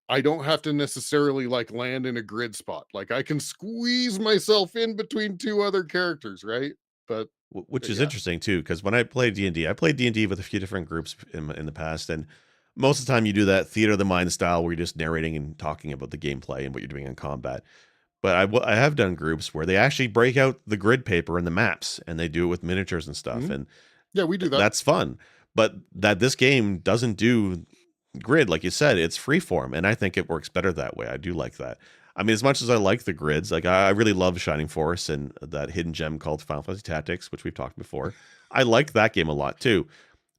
I don't have to necessarily like land in a grid spot. Like I can squeeze myself in between two other characters, right? But Which is yeah. interesting too, because when I played D&D, I played D&D with a few different groups in the past, and most of the time you do that theater of the mind style where you're just narrating and talking about the gameplay and what you're doing in combat. But I have done groups where they actually break out the grid paper and the maps, and they do it with miniatures and stuff, Mhm. and Yeah, we do that. that's fun. But this game doesn't do grid, like you said, it's freeform, and I think it works better that way. I do like that. I mean, as much as I like the grids, like I really love Shining Force and that hidden gem called Final Fantasy Tactics, which we've talked before. I like that game a lot too.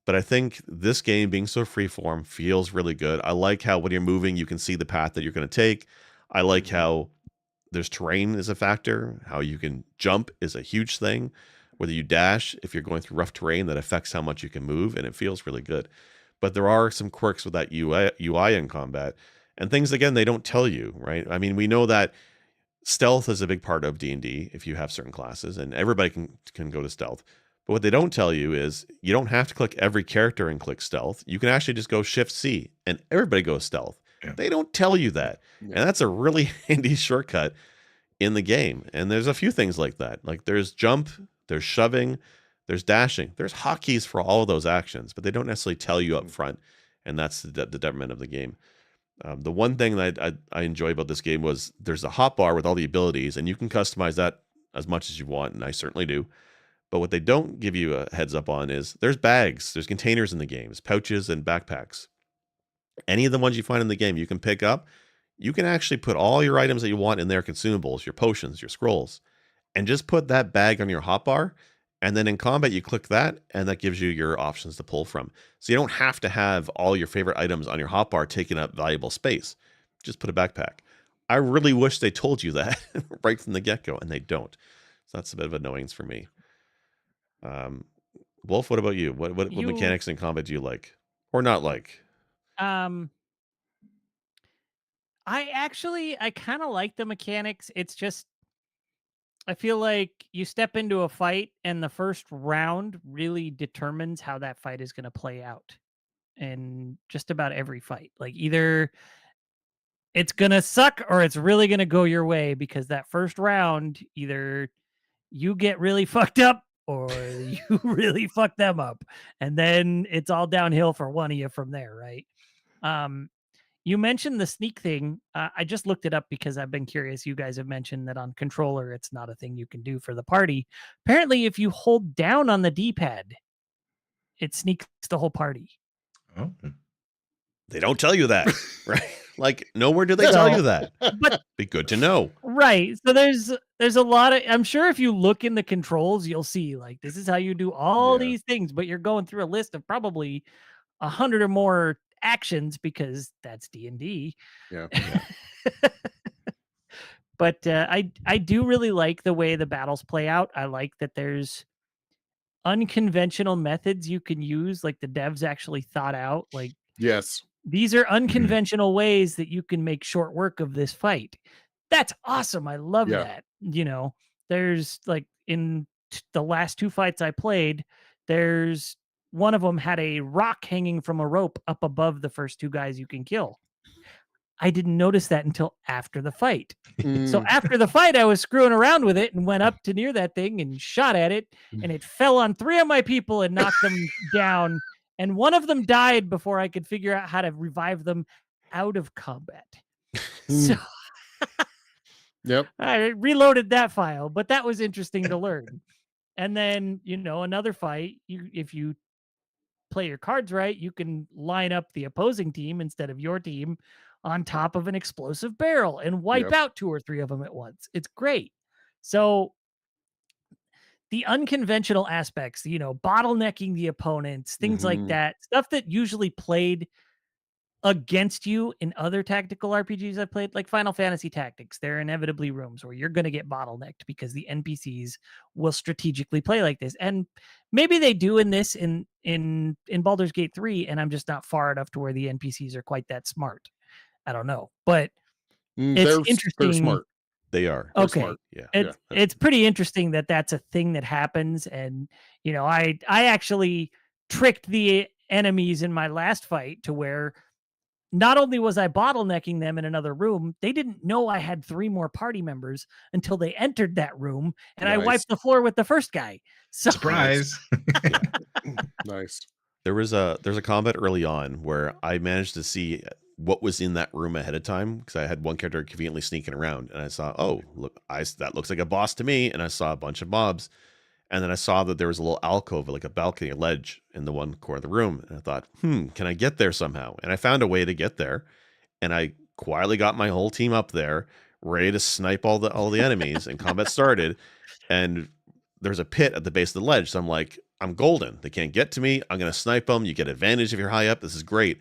But I think this game being so freeform feels really good. I like how when you're moving, you can see the path that you're going to take. I like Mhm. how there's terrain is a factor. How you can jump is a huge thing. Whether you dash, if you're going through rough terrain, that affects how much you can move, and it feels really good. But there are some quirks with that UI in combat, and things again they don't tell you, right? I mean, we know that stealth is a big part of D&D if you have certain classes, and everybody can go to stealth. But what they don't tell you is you don't have to click every character and click stealth. You can actually just go Shift C, and everybody goes stealth. Yeah. They don't tell you that, Yeah. and that's a really handy shortcut in the game. And there's a few things like that. Like there's jump, there's shoving, there's dashing, there's hotkeys for all of those actions, but they don't necessarily tell you up Mhm. front. And that's the detriment of the game. The one thing that I enjoy about this game was there's a hotbar with all the abilities, and you can customize that as much as you want, and I certainly do. But what they don't give you a heads up on is there's bags, there's containers in the games, pouches and backpacks. Any of the ones you find in the game you can pick up. You can actually put all your items that you want in there, consumables, your potions, your scrolls, and just put that bag on your hotbar. And then in combat, you click that, and that gives you your options to pull from. So you don't have to have all your favorite items on your hotbar taking up valuable space. Just put a backpack. I really wish they told you that right from the get go, and they don't. So that's a bit of annoyance for me. Um, Wolf, what about you? What You mechanics in combat do you like or not like? um I kind of like the mechanics. It's just I feel like you step into a fight and the first round really determines how that fight is going to play out in just about every fight. Like either it's going to suck or it's really going to go your way because that first round either you get really fucked up or you really fuck them up. And then it's all downhill for one of you from there, right? Um You mentioned the sneak thing. I just looked it up because I've been curious. You guys have mentioned that on controller, it's not a thing you can do for the party. Apparently, if you hold down on the D-pad, it sneaks the whole party. Oh, They don't tell you that, right? Like nowhere do they No. tell you that. But Be good to know. right, so there's a lot of. I'm sure if you look in the controls, you'll see like this is how you do all Yeah. these things. But you're going through a list of probably 100 or more actions because that's D&D. Yeah. But I do really like the way the battles play out. I like that there's unconventional methods you can use, like the devs actually thought out. Like Yes. these are unconventional ways that you can make short work of this fight. That's awesome. I love Yeah. that. You know, there's like in the last 2 fights I played, there's one of them had a rock hanging from a rope up above the first 2 guys you can kill. I didn't notice that until after the fight. So Mm, after the fight, I was screwing around with it and went up to near that thing and shot at it, and it fell on 3 of my people and knocked them down. And one of them died before I could figure out how to revive them out of combat. So yep. I reloaded that file, but that was interesting to learn. And then, you know, another fight, if you play your cards right, you can line up the opposing team instead of your team on top of an explosive barrel and wipe Yep. out 2 or 3 of them at once. It's great. So the unconventional aspects, you know, bottlenecking the opponents, things like Mhm. that, stuff that usually played against you in other tactical RPGs I've played, like Final Fantasy Tactics. There are inevitably rooms where you're going to get bottlenecked because the NPCs will strategically play like this. And maybe they do in this in Baldur's Gate 3, and I'm just not far enough to where the NPCs are quite that smart. I don't know. But it's They're interesting. smart. They are. They're Okay. smart. Yeah. It's pretty interesting that that's a thing that happens. And, you know, I actually tricked the enemies in my last fight to where not only was I bottlenecking them in another room, they didn't know I had 3 more party members until they entered that room, and I Nice. wiped the floor with the first guy. So surprise. Nice. There's a combat early on where I managed to see what was in that room ahead of time because I had one character conveniently sneaking around, and I saw, oh, look, that looks like a boss to me, and I saw a bunch of mobs, and then I saw that there was a little alcove, like a balcony, a ledge in the one corner of the room, and I thought, can I get there somehow? And I found a way to get there, and I quietly got my whole team up there, ready to snipe all the enemies, and combat started, and there's a pit at the base of the ledge, so I'm like, I'm golden. They can't get to me. I'm going to snipe them. You get advantage if you're high up. This is great.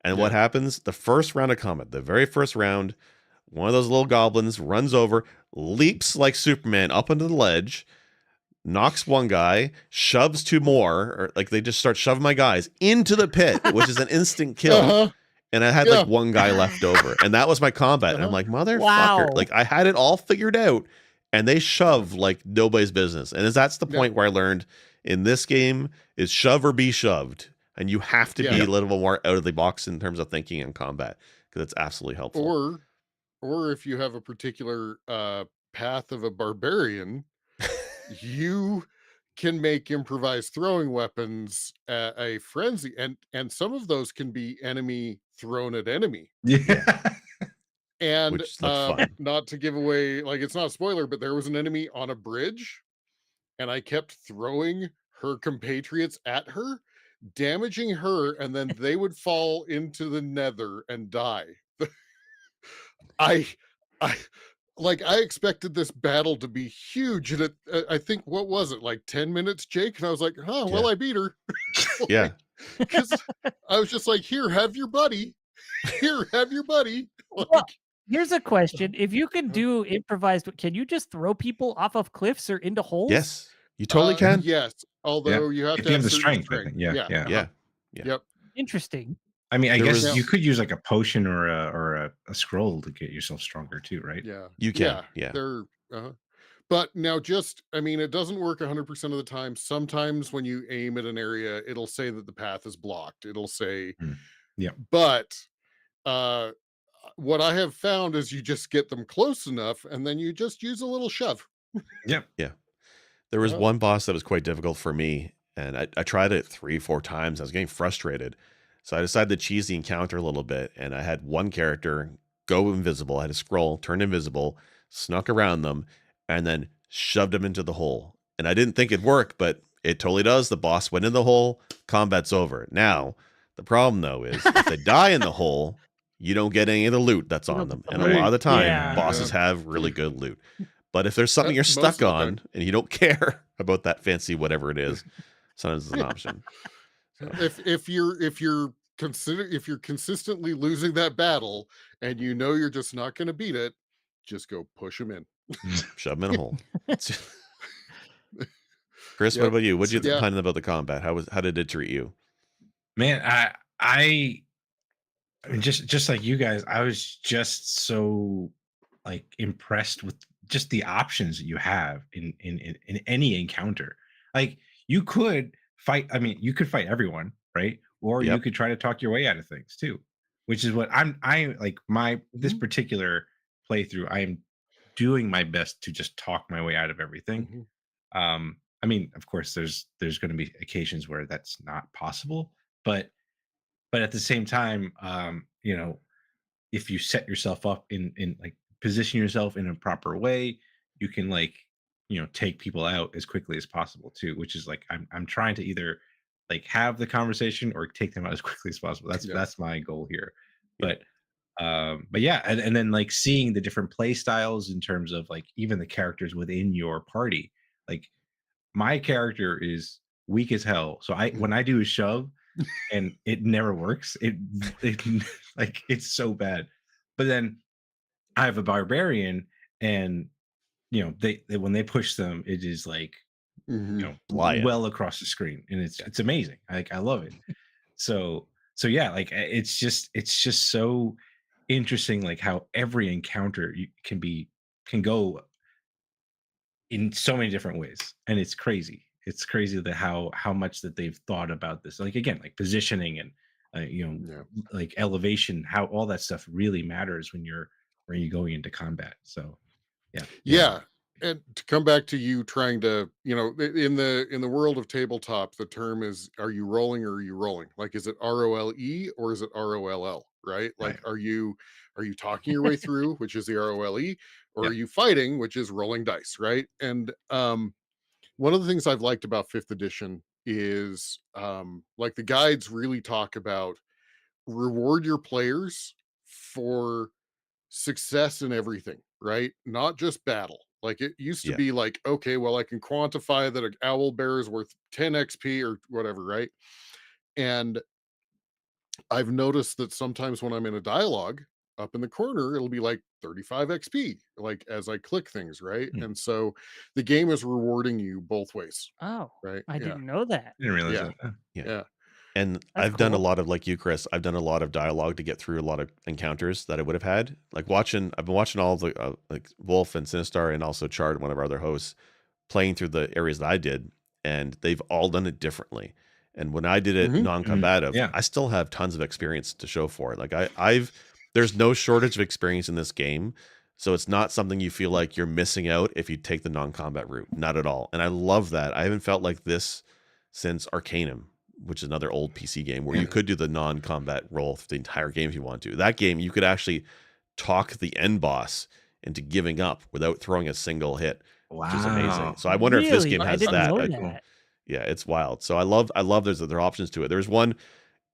And what happens? The first round of combat, the very first round, one of those little goblins runs over, leaps like Superman up onto the ledge, knocks one guy, shoves 2 more, or like they just start shoving my guys into the pit, which is an instant kill. Uh-huh. And I had like 1 guy left over, and that was my combat. And I'm like, motherfucker, Wow. like I had it all figured out, and they shove like nobody's business. And that's the point where I learned in this game is shove or be shoved, and you have to be a little more out of the box in terms of thinking and combat because it's absolutely helpful. Or if you have a particular path of a barbarian, you can make improvised throwing weapons a frenzy, and some of those can be enemy thrown at enemy. Yeah. And Which looks fun. not to give away, like, it's not a spoiler, but there was an enemy on a bridge, and I kept throwing her compatriots at her, damaging her, and then they would fall into the nether and die. I I I expected this battle to be huge, and I think, what was it, like 10 minutes, Jake? And I was like, well, Yeah. I beat her. Yeah. Because I was just like, here, have your buddy. Here, have your buddy. Well, here's a question. If you can do improvised, can you just throw people off of cliffs or into holes? Yes, you totally can. Yes, although you have If to you have have the certain strength, I think. strength. Yeah. Yep. Interesting. I mean, I There guess was- you could use like a potion or a scroll to get yourself stronger too, right? Yeah. You can. Yeah. They're but now, I mean, it doesn't work 100% of the time. Sometimes when you aim at an area, it'll say that the path is blocked. It'll say, Yeah. But what I have found is you just get them close enough, and then you just use a little shove. Yep. There was Uh-huh. one boss that was quite difficult for me, and I tried it 3-4 times. I was getting frustrated. So I decided to cheese the encounter a little bit, and I had one character go invisible. I had to scroll, turn invisible, snuck around them, and then shoved them into the hole. And I didn't think it'd work, but it totally does. The boss went in the hole, combat's over. Now, the problem though is if they die in the hole, you don't get any of the loot that's You on don't them. get the And a lot of the time, Yeah. bosses have really good loot. But if there's something you're Most stuck of the time. on and you don't care about that fancy whatever it is, sometimes it's an option. So If you're consistently losing that battle and you know you're just not going to beat it, just go push them in. shove them in a hole. Chris, what Yep. about you? What'd you Yeah. find about the combat? How did it treat you? Man, I mean, just like you guys, I was just so like impressed with just the options that you have in any encounter. Like you could fight, I mean, you could fight everyone, right? Or you Yep. could try to talk your way out of things too, which is what I like my this Mhm. particular playthrough, I am doing my best to just talk my way out of everything. Mhm. I mean, of course, there's going to be occasions where that's not possible, but at the same time, you know, if you set yourself up in like position yourself in a proper way, you can like, you know, take people out as quickly as possible too, which is like I'm trying to either like have the conversation or take them out as quickly as possible. That's Yeah. that's my goal here. Yep. But yeah, and then like seeing the different play styles in terms of like even the characters within your party. Like my character is weak as hell. So I when I do a shove and it never works, it like it's so bad. But then I have a barbarian and you know they when they push them, it is like, Mhm. you know, Flying. well across the screen. And it's amazing. Like I love it. So yeah, like it's just so interesting like how every encounter you can go in so many different ways, and it's crazy that how much that they've thought about this, like again like positioning and you know Yeah. like elevation, how all that stuff really matters when you're going into combat. So yeah. Yeah. And to come back to you trying to, in the world of tabletop, the term is, are you rolling or are you rolling? Like, is it ROLE or is it ROLL? Right? Right. Like, are you talking your way through, which is the ROLE, or Yeah. are you fighting, which is rolling dice, right? And one of the things I've liked about fifth edition is like the guides really talk about reward your players for success in everything, right? Not just battle. Like it used to Yeah. be like, okay, well, I can quantify that an owl bear is worth 10 XP or whatever, right? And I've noticed that sometimes when I'm in a dialogue up in the corner, it'll be like 35 XP, like as I click things, right? Hmm. And so the game is rewarding you both ways, Oh, right? I Yeah. didn't know that. I didn't realize Yeah. that. Oh, Yeah. Yeah. And That's I've done a cool. lot of, like you, Chris, I've done a lot of dialogue to get through a lot of encounters that I would have had. Like I've been watching all the like Wolf and Sinistar and also Chard, one of our other hosts, playing through the areas that I did, and they've all done it differently. And when I did it Mhm. non-combative, Yeah. I still have tons of experience to show for it. Like I've there's no shortage of experience in this game. So it's not something you feel like you're missing out if you take the non-combat route. Not at all. And I love that. I haven't felt like this since Arcanum, which is another old PC game where you Yeah. could do the non-combat role for the entire game if you want to. That game, you could actually talk the end boss into giving up without throwing a single hit, which is amazing. wow. So I wonder if this Really? game I has didn't that. know I- that. yeah, it's wild. So I love there's other options to it. There's one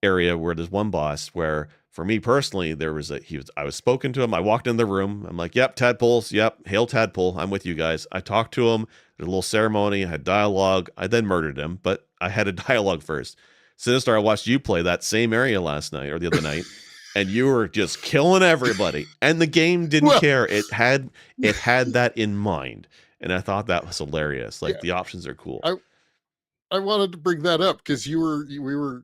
area where there's one boss where for me personally I was spoken to him. I walked in the room. I'm like, yep, tadpoles, yep, hail tadpole, I'm with you guys. I talked to him. There's a little ceremony. I had dialogue. I then murdered him, but I had a dialogue first. Sinistar, I watched you play that same area last night or the other night, and you were just killing everybody. And the game didn't Well- care. It had that in mind. And I thought that was hilarious. Like Yeah. the options are cool. I wanted to bring that up because we were,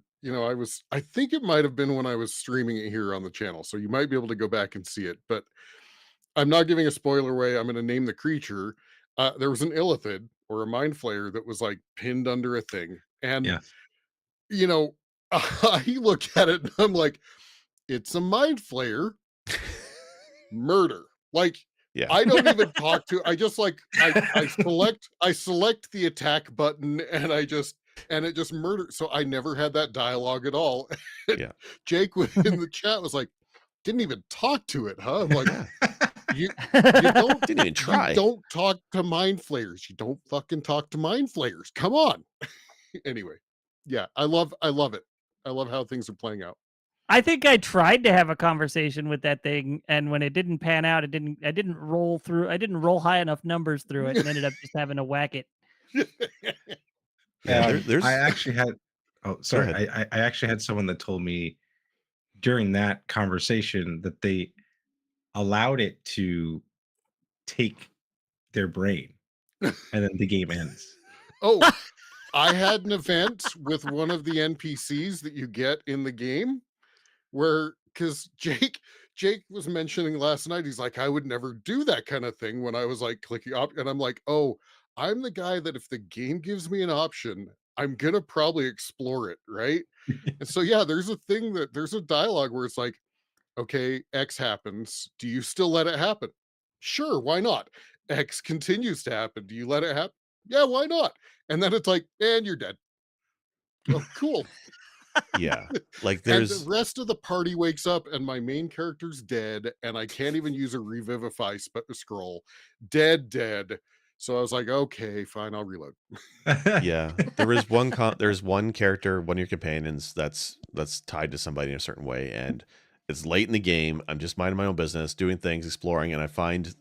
I think it might have been when I was streaming it here on the channel. So you might be able to go back and see it, but I'm not giving a spoiler away. I'm going to name the creature. There was an illithid or a mind flayer that was like pinned under a thing. And, Yeah. I look at it and I'm like, it's a mind flayer murder. Like, Yeah. I don't even talk to, I just like, I select the attack button and I just and it just murdered. So I never had that dialogue at all. Yeah. Jake in the chat was like, didn't even talk to it, huh? I'm like, Yeah. you don't Didn't even try. you don't talk to mind flayers. You don't fucking talk to mind flayers. Come on. Anyway, yeah, I love it. I love how things are playing out. I think I tried to have a conversation with that thing, and when it didn't pan out, I didn't roll high enough numbers through it, and ended up just having to whack it. Yeah, there's. I actually had. Oh, sorry. ahead. I actually had someone that told me during that conversation that they allowed it to take their brain, and then the game ends. Oh, I had an event with one of the NPCs that you get in the game where, because Jake was mentioning last night, he's like, I would never do that kind of thing when I was like clicking up, and I'm like, oh, I'm the guy that if the game gives me an option, I'm gonna probably explore it, right? And so yeah, there's a dialogue where it's like, okay, X happens. Do you still let it happen? Sure, why not? X continues to happen. Do you let it happen? Yeah, why not? And then it's like, and you're dead. Oh, cool. Yeah. Like And the there's. rest of the party wakes up, and my main character's dead, and I can't even use a revivify scroll. Dead. So I was like, okay, fine, I'll reload. Yeah, there's one character, one of your companions that's tied to somebody in a certain way, and it's late in the game. I'm just minding my own business, doing things, exploring, and I find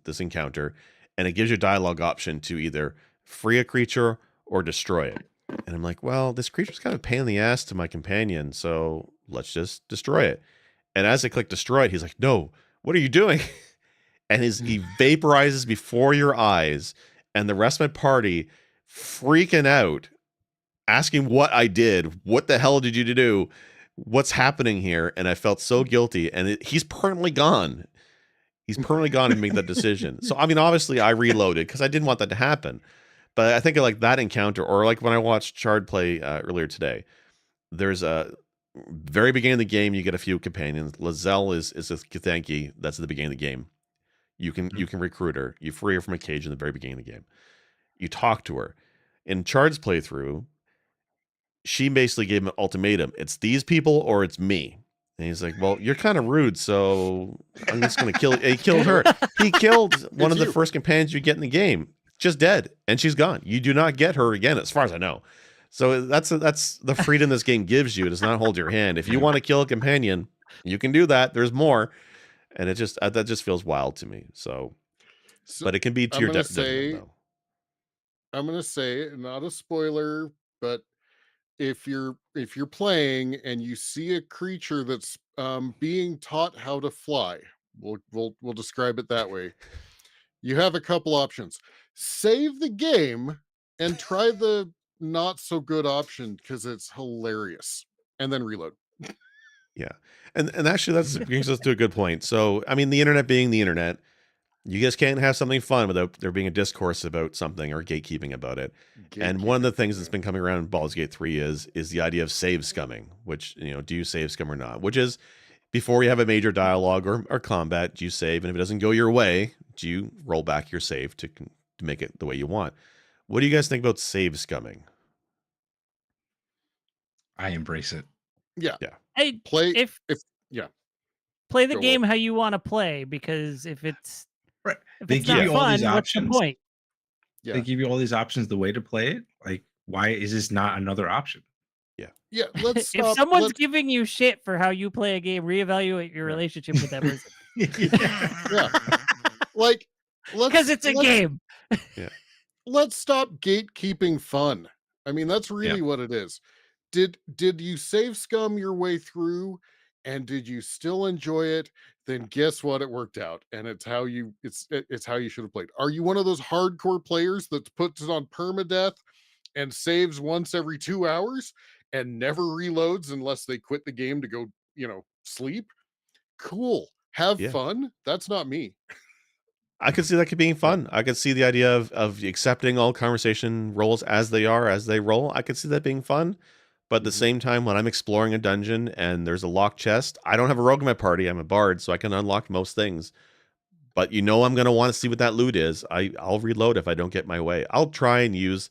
this encounter, and it gives you a dialogue option to either free a creature or destroy it. And I'm like, well, this creature's kind of a pain in the ass to my companion, so let's just destroy it. And as I click destroy it, he's like, no, what are you doing? And he vaporizes before your eyes, and the rest of my party freaking out, asking what I did. What the hell did you do? What's happening here? And I felt so guilty. And he's permanently gone. He's permanently gone and made that decision. So, I mean, obviously I reloaded because I didn't want that to happen. But I think of like that encounter, or like when I watched Chard play earlier today, there's a very beginning of the game, you get a few companions. Lizelle is a Githyanki. That's at the beginning of the game. You can recruit her. You free her from a cage in the very beginning of the game. You talk to her. In Chard's playthrough, she basically gave him an ultimatum. It's these people or it's me. And he's like, well, you're kind of rude, so I'm just going to kill you. He killed her. He killed one of the first companions you get in the game. Just dead. And she's gone. You do not get her again, as far as I know. So that's the freedom this game gives you. It does not hold your hand. If you want to kill a companion, you can do that. There's more. And it just that just feels wild to me. So but it can be to your detriment, though. I'm gonna say, not a spoiler, but if you're playing and you see a creature that's being taught how to fly, we'll describe it that way. You have a couple options. Save the game and try the not so good option because it's hilarious, and then reload. Yeah. And actually that brings us to a good point. So, I mean, the internet being the internet, you guys can't have something fun without there being a discourse about something or gatekeeping about it. And one of the things that's been coming around in Baldur's Gate 3 is the idea of save scumming, which, do you save scum or not? Which is before you have a major dialogue or combat, do you save? And if it doesn't go your way, do you roll back your save to make it the way you want? What do you guys think about save scumming? I embrace it. Yeah. Hey, Play play the Go game how you want to play, because if it's Right. if They it's give not you all fun, these what's the options. point? Yeah. They give you all these options the way to play it. Like, why is this not another option? Yeah, let's stop. If someone's giving you shit for how you play a game, reevaluate your relationship with that person. Yeah. Like, Because it's a game. Let's stop gatekeeping fun. I mean, that's really what it is. Did you save scum your way through, and did you still enjoy it? Then guess what? It worked out, and it's how you should have played. Are you one of those hardcore players that puts it on permadeath and saves once every 2 hours and never reloads unless they quit the game to go, sleep? Cool. Have fun. That's not me. I could see that being fun. I could see the idea of accepting all conversation roles as they are, as they roll. I could see that being fun. But at the same time, when I'm exploring a dungeon and there's a locked chest, I don't have a rogue in my party. I'm a bard, so I can unlock most things. But I'm going to want to see what that loot is. I'll reload if I don't get my way. I'll try and use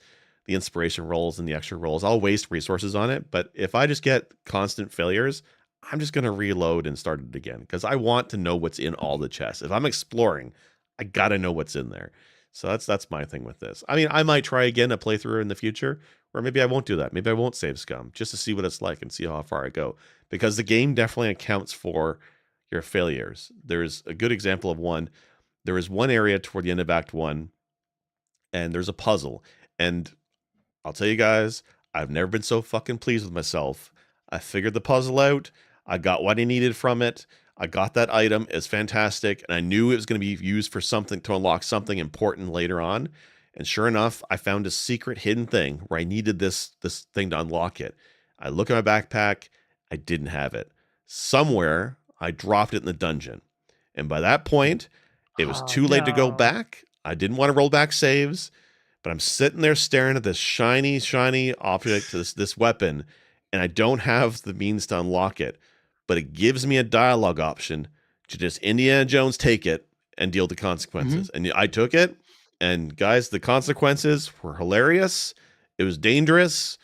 the inspiration rolls and the extra rolls. I'll waste resources on it, but if I just get constant failures, I'm just going to reload and start it again because I want to know what's in all the chests. If I'm exploring, I got to know what's in there. So that's my thing with this. I mean, I might try again a playthrough in the future, or maybe I won't do that. Maybe I won't save scum just to see what it's like and see how far I go, because the game definitely accounts for your failures. There's a good example of one. There is one area toward the end of Act 1, and there's a puzzle. And I'll tell you guys, I've never been so fucking pleased with myself. I figured the puzzle out. I got what I needed from it. I got that item. It's fantastic. And I knew it was going to be used for something to unlock something important later on. And sure enough, I found a secret hidden thing where I needed this thing to unlock it. I look at my backpack. I didn't have it. Somewhere, I dropped it in the dungeon. And by that point, it was too late to go no. back. I didn't want to roll back saves. But I'm sitting there staring at this shiny object, this weapon, and I don't have the means to unlock it. But it gives me a dialogue option to just Indiana Jones take it and deal with the consequences. And I took it, and guys, the consequences were hilarious. It was dangerous.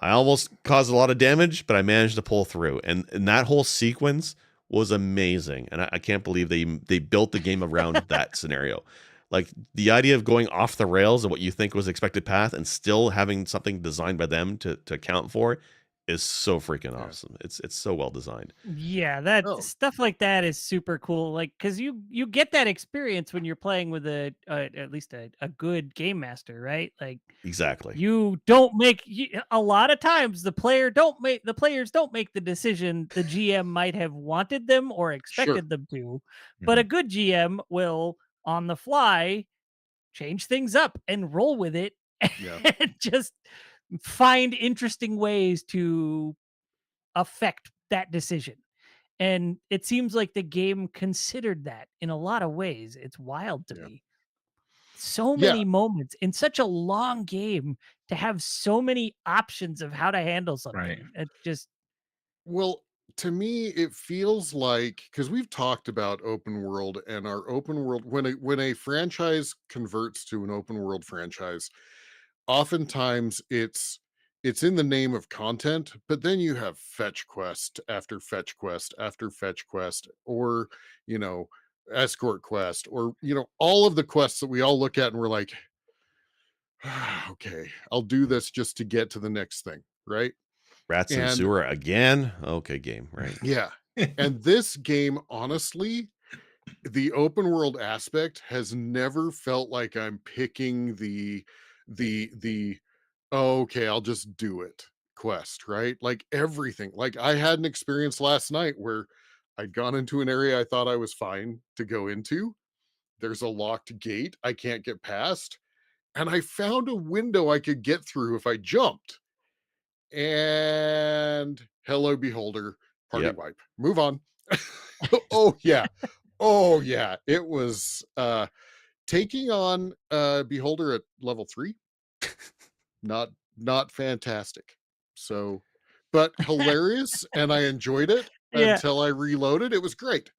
I almost caused a lot of damage, but I managed to pull through. And that whole sequence was amazing. And I can't believe they built the game around that scenario. Like the idea of going off the rails of what you think was the expected path and still having something designed by them to account for is so freaking awesome. It's so well designed. Yeah, that Oh. stuff like that is super cool. Like, because you get that experience when you're playing with at least a good game master, right? Like, Exactly. you don't make a lot of times the players don't make the decision the GM might have wanted them or expected them to, but a good GM will on the fly change things up and roll with it Yeah. and just find interesting ways to affect that decision. And it seems like the game considered that in a lot of ways. It's wild to Yeah. me. So Yeah. many moments in such a long game to have so many options of how to handle something. Right. It just Well, to me, it feels like because we've talked about open world and our open world when a franchise converts to an open world franchise, oftentimes it's in the name of content, but then you have fetch quest after fetch quest after fetch quest, or you know, escort quest, or all of the quests that we all look at and we're like, okay, I'll do this just to get to the next thing, right? Rats in the And sewer again. Okay, game, right? yeah. And this game, honestly, the open world aspect has never felt like I'm picking the "Oh, okay, I'll just do it" quest, right? Like everything. Like I had an experience last night where I'd gone into an area I thought I was fine to go into. There's a locked gate I can't get past, and I found a window I could get through if I jumped. And hello, beholder, party Yep. wipe. Move on. Oh yeah. Oh yeah. It was taking on beholder at level 3. Not fantastic. So, but hilarious, and I enjoyed it yeah, until I reloaded. It was great.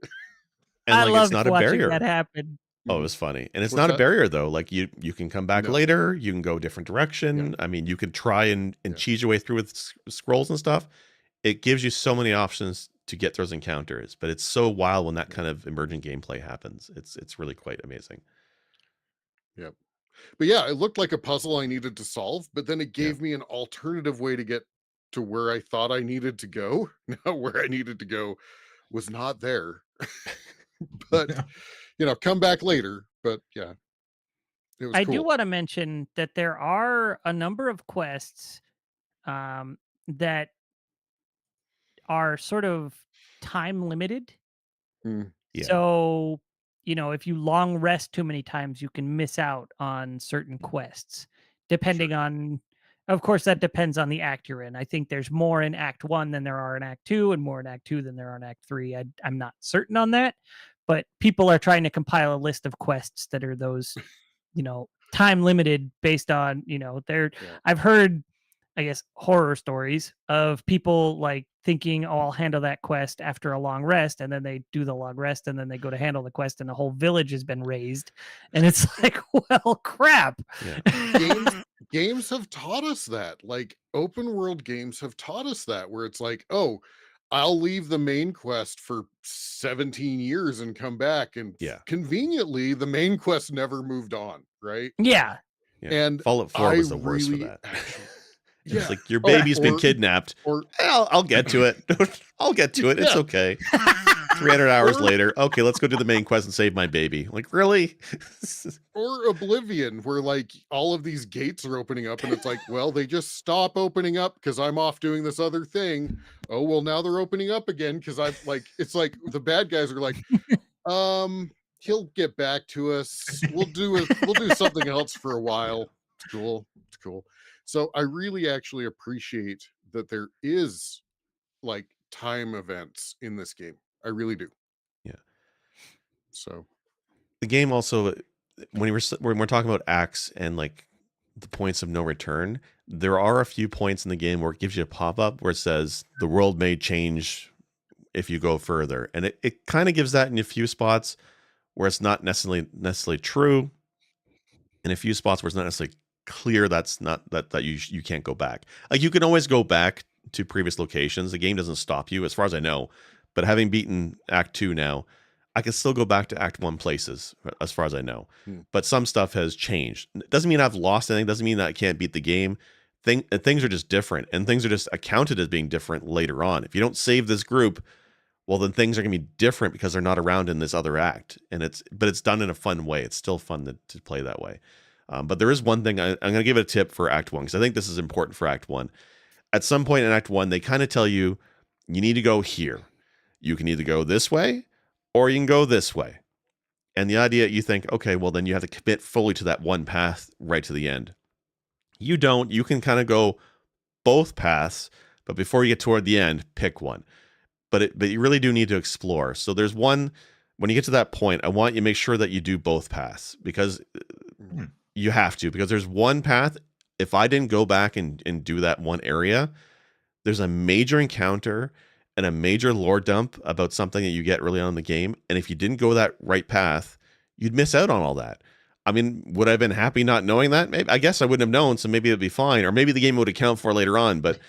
And I like it's loved not a watching that barrier. happen. Oh, it Mhm. was funny. And it's What's not a that? barrier though. Like you can come back No. later, you can go a different Yeah. direction. I mean, you could try and Yeah. cheese your way through with scrolls and stuff. It gives you so many options to get those encounters, but it's so wild when that kind of emergent gameplay happens. It's really quite amazing. Yeah. But yeah, it looked like a puzzle I needed to solve, but then it Yeah. gave me an alternative way to get to where I thought I needed to go. Now, where I needed to go was not there. But come back later. But yeah, it was I do cool. want to mention that there are a number of quests that are sort of time limited. Mm, Yeah. So, if you long rest too many times, you can miss out on certain quests, depending sure. on, of course, that depends on the act you're in. I think there's more in Act 1 than there are in Act 2, and more in Act 2 than there are in Act 3. I'm not certain on that, but people are trying to compile a list of quests that are those, time limited based on, Yeah. I've heard, I guess, horror stories of people like thinking, oh, I'll handle that quest after a long rest. And then they do the long rest and then they go to handle the quest and the whole village has been raised. And it's like, well, crap. Yeah. games have taught us that. Like open world games have taught us that, where it's like, oh, I'll leave the main quest for 17 years and come back, and Yeah. conveniently the main quest never moved on, right? Yeah. Yeah. And Fallout 4 I was the worst for really that. actually, It's yeah. like your Oh, baby's been or kidnapped. or I'll get to it. I'll get to it. It's yeah, okay. 300 hours or later. Okay, let's go do the main quest and save my baby. Like, really? or Oblivion, where like all of these gates are opening up, and it's like, well, they just stop opening up because I'm off doing this other thing. Oh well, now they're opening up again because I've like, it's like the bad guys are like, he'll get back to us. We'll do something else for a while. It's cool. It's cool. So I really actually appreciate that there is like time events in this game. I really do. Yeah. So The game also, when we're talking about acts and like the points of no return, there are a few points in the game where it gives you a pop-up where it says the world may change if you go further. And it kind of gives that in a few spots where it's not necessarily true, in a few spots where it's not necessarily clear that's not that you can't go back. Like you can always go back to previous locations. The game doesn't stop you, as far as I know. But having beaten Act 2 now, I can still go back to Act 1 places, as far as I know. But some stuff has changed. It doesn't mean I've lost anything. It doesn't mean that I can't beat the game. Things are just different, and things are just accounted as being different later on. If you don't save this group, well, then things are going to be different because they're not around in this other act. And it's done in a fun way. It's still fun to play that way. But there is one thing I'm going to give it a tip for Act 1, because I think this is important for Act 1. At some point in Act 1, they kind of tell you need to go here. You can either go this way or you can go this way. And the idea, you think, okay, well, then you have to commit fully to that one path right to the end. You don't. You can kind of go both paths, but before you get toward the end, pick one. But you really do need to explore. So there's one, when you get to that point, I want you to make sure that you do both paths, because you have to, because there's one path. If I didn't go back and do that one area, there's a major encounter and a major lore dump about something that you get early on in the game. And if you didn't go that right path, you'd miss out on all that. I mean, would I have been happy not knowing that? Maybe, I guess I wouldn't have known, so maybe it'd be fine. Or maybe the game would account for it later on. But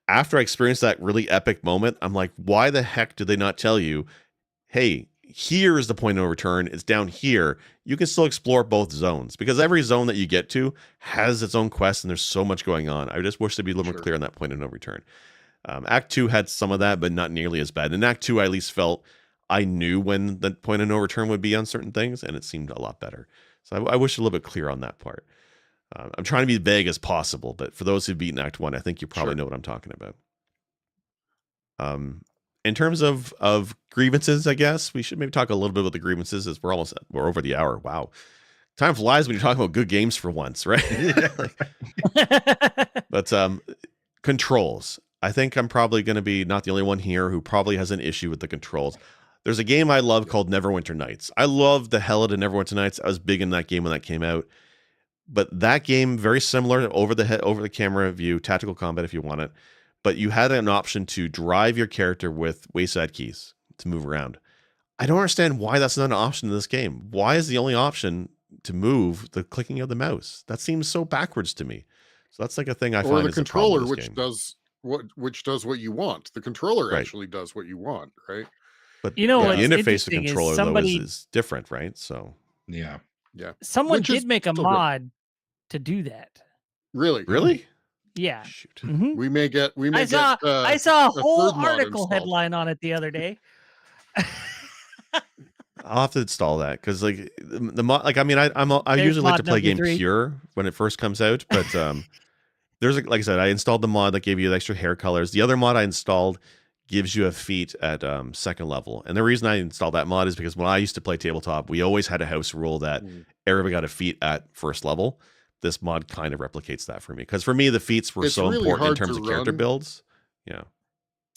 after I experienced that really epic moment, I'm like, why the heck did they not tell you, hey, here is the point of no return. It's down here. You can still explore both zones, because every zone that you get to has its own quest, and there's so much going on. I just wish they'd be a little more clear on that point of no return. Act 2 had some of that, but not nearly as bad. In Act 2, I at least felt I knew when the point of no return would be on certain things, and it seemed a lot better. So I wish a little bit clear on that part. I'm trying to be vague as possible, but for those who've beaten Act 1, I think you probably know what I'm talking about. In terms of grievances, I guess we should maybe talk a little bit about the grievances, as we're over the hour. Wow. Time flies when you're talking about good games for once, right? But controls. I think I'm probably going to be not the only one here who probably has an issue with the controls. There's a game I love called Neverwinter Nights. I love the hell out of Neverwinter Nights. I was big in that game when that came out. But that game, very similar, over the camera view, tactical combat if you want it. But you had an option to drive your character with wayside keys to move around. I don't understand why that's not an option in this game. Why is the only option to move the clicking of the mouse? That seems so backwards to me. So that's like a thing I find. Or the controller, which does what you want. The controller actually does what you want, right? But you know, the interface of controller somebody, though is different, right? So yeah. Someone did make a mod to do that. Really? Yeah. Shoot. Mm-hmm. We may get. I saw a whole article headline on it the other day. I'll have to install that, because like the mod, like I mean, I usually like to play game pure when it first comes out, but there's like I said, I installed the mod that gave you the extra hair colors. The other mod I installed gives you a feat at second level, and the reason I installed that mod is because when I used to play tabletop, we always had a house rule that everybody got a feat at first level. This mod kind of replicates that for me, because for me the feats were so important in terms of character builds. Yeah.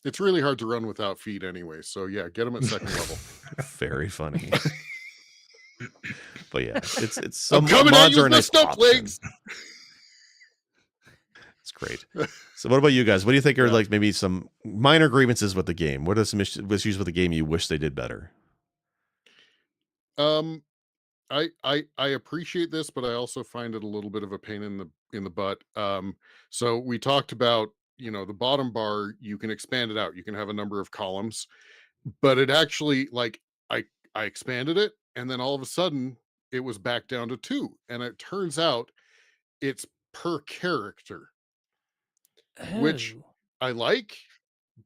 It's really hard to run without feet anyway. So yeah, get them at second level. Very funny. But yeah, it's some coming mods at you are a with nice my stuff legs. It's great. So what about you guys? What do you think are like maybe some minor grievances with the game? What are some issues with the game you wish they did better? I appreciate this, but I also find it a little bit of a pain in the butt. So we talked about, the bottom bar, you can expand it out. You can have a number of columns, but it actually, like, I expanded it, and then all of a sudden it was back down to 2. And it turns out it's per character, which Oh. I like,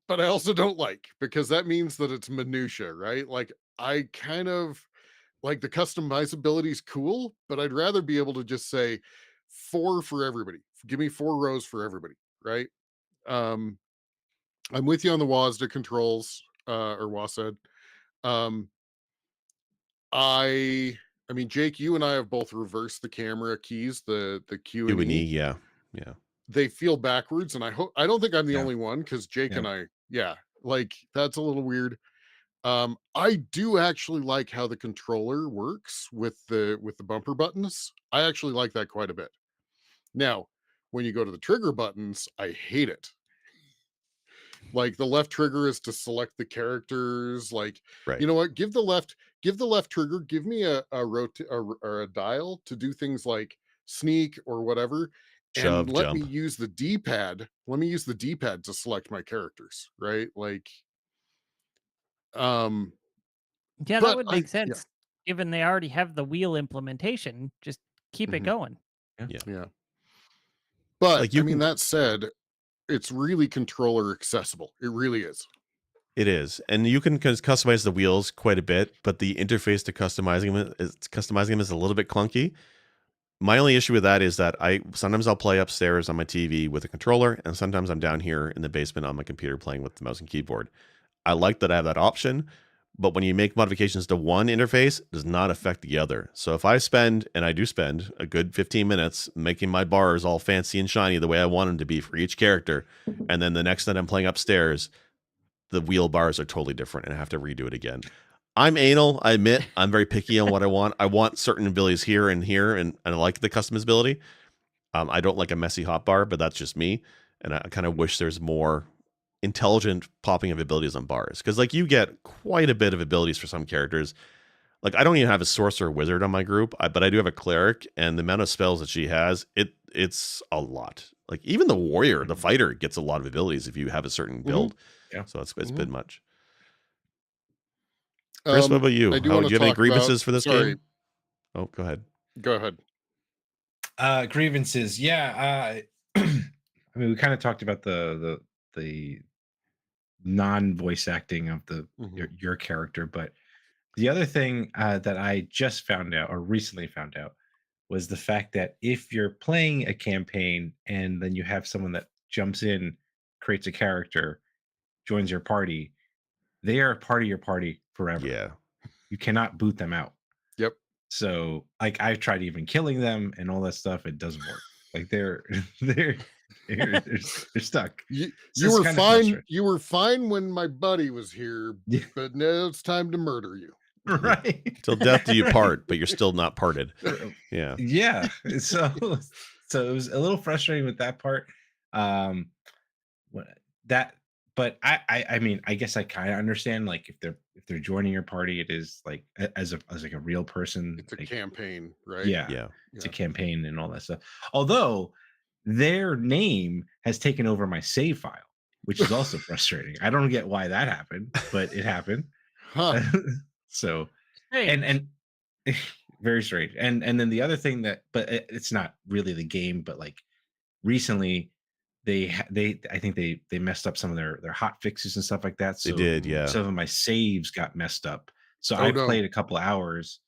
but I also don't like, because that means that it's minutia, right? Like, I kind of like the customizability is cool, but I'd rather be able to just say 4 for everybody. Give me 4 rows for everybody, right? Um, I'm with you on the WASD controls, or WASD. Um, I I mean, Jake, you and I have both reversed the camera keys, the Q and Q and E, E. yeah, yeah. They feel backwards, and I don't think I'm the Yeah. only one, because Jake Yeah. and I, yeah, like, that's a little weird. I do actually like how the controller works with the bumper buttons. I actually like that quite a bit. Now, when you go to the trigger buttons, I hate it. Like, the left trigger is to select the characters. Like, Right. you know what? Give the left trigger. Give me or a dial to do things like sneak or whatever, and Shove, let me jump. use the D-pad. Let me use the D-pad to select my characters. Right? Like, um, Yeah, that but would I make yeah. sense given they already have the wheel implementation. Just keep it Mhm. going. Yeah. Yeah. But Like I you mean, can that said, it's really controller accessible. It really is. It is. And you can customize the wheels quite a bit, but the interface to customizing them is a little bit clunky. My only issue with that is that I'll play upstairs on my TV with a controller, and sometimes I'm down here in the basement on my computer playing with the mouse and keyboard. I like that I have that option, but when you make modifications to one interface, it does not affect the other. So if I spend, and I do spend, a good 15 minutes making my bars all fancy and shiny the way I want them to be for each character, and then the next night I'm playing upstairs, the wheel bars are totally different and I have to redo it again. I'm anal. I admit I'm very picky on what I want. I want certain abilities here and here, and I like the customizability. I don't like a messy hotbar, but that's just me. And I kind of wish there's more intelligent popping of abilities on bars, because like you get quite a bit of abilities for some characters. Like I don't even have a sorcerer wizard on my group, but I do have a cleric, and the amount of spells that she has, it's a lot. Like even the warrior, the fighter, gets a lot of abilities if you have a certain build. Yeah. So it's Mhm. been much. Chris, what about you? I do How want do to you have any talk about. grievances for this Sorry, game? Oh, go ahead. go ahead. Grievances. Yeah. I mean, we kind of talked about the non-voice acting of Mhm. your character, but the other thing that I just found out or recently found out was the fact that if you're playing a campaign and then you have someone that jumps in, creates a character, joins your party, they are a part of your party forever. Yeah. You cannot boot them out. Yep. So, like, I've tried even killing them and all that stuff. It doesn't work. Like, they're they're they're stuck. You So you it's were kind of fine. frustrating. You were fine when my buddy was here, Yeah, but now it's time to murder you. right. Till death do you part, but you're still not parted. R- Yeah. yeah. So it was a little frustrating with that part. Um, what that, but I mean, I guess I kind of understand. Like, if they're joining your party, it is like as like a real person. It's a Like, campaign, right? yeah, Yeah. it's a Yeah. campaign and all that stuff. Although their name has taken over my save file, which is also frustrating. I don't get why that happened, but it happened. Huh. So Strange. and very strange. And then the other thing that, but it's not really the game, but like recently they I think they messed up some of their hot fixes and stuff like that. They So did, yeah. some of my saves got messed up. So Oh I no. played a couple of hours,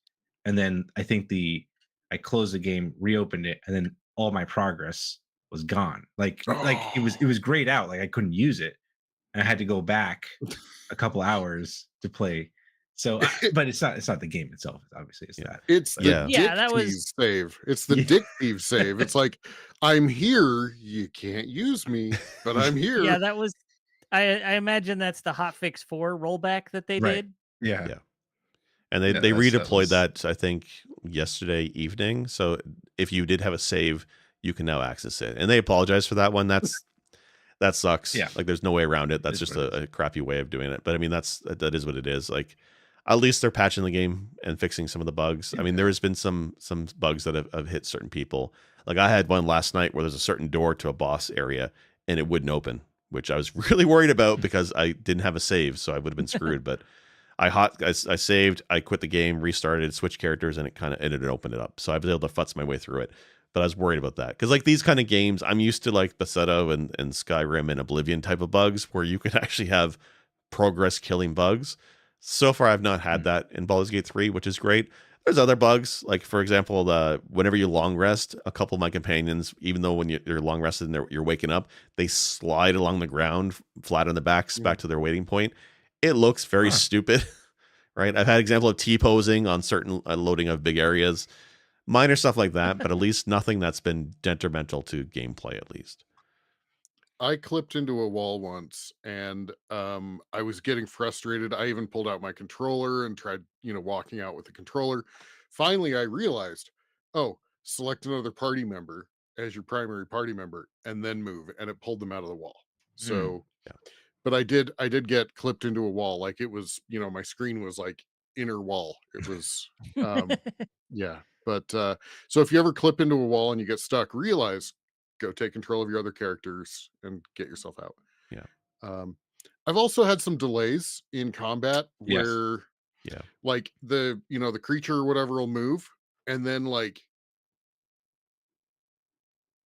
and then I think I closed the game, reopened it, and then all my progress was gone. Like it was grayed out. Like I couldn't use it, and I had to go back a couple hours to play. So, but it's not the game itself. Obviously, it's Yeah. that. It's But the Yeah. Yeah, dick that was tease save. It's the yeah, dick thief save. It's like, I'm here. You can't use me, but I'm yeah, here. that was I imagine that's the hotfix 4 rollback that they right. did. Yeah, Yeah. And yeah. they That redeployed was that, I think, yesterday evening. So if you did have a save, you can now access it. And they apologize for that one. That sucks. yeah. Like there's no way around it. That's Is just what it is. a crappy way of doing it. But I mean, that is what it is. Like at least they're patching the game and fixing some of the bugs. I mean, there has been some bugs that have hit certain people. Like I had one last night where there's a certain door to a boss area and it wouldn't open, which I was really worried about because I didn't have a save, so I would have been screwed. But I saved, I quit the game, restarted, switched characters, and it kind of ended and opened it up. So I was able to futz my way through it. But I was worried about that because like these kind of games, I'm used to like Bethesda and Skyrim and Oblivion type of bugs where you can actually have progress killing bugs. So far, I've not had that in Baldur's Gate 3, which is great. There's other bugs, like for example, whenever you long rest, a couple of my companions, even though when you're long rested and you're waking up, they slide along the ground flat on the backs back to their waiting point. It looks very stupid, right? I've had example of T-posing on certain loading of big areas, minor stuff like that, but at least nothing that's been detrimental to gameplay, at least. I clipped into a wall once and I was getting frustrated. I even pulled out my controller and tried, walking out with the controller. Finally, I realized, oh, select another party member as your primary party member and then move, and it pulled them out of the wall. So, Yeah. but I did get clipped into a wall. Like it was, my screen was like inner wall. It was, yeah. But so if you ever clip into a wall and you get stuck, realize go take control of your other characters and get yourself out. Yeah. Um, I've also had some delays in combat Yes. where Yeah. like the creature or whatever will move and then like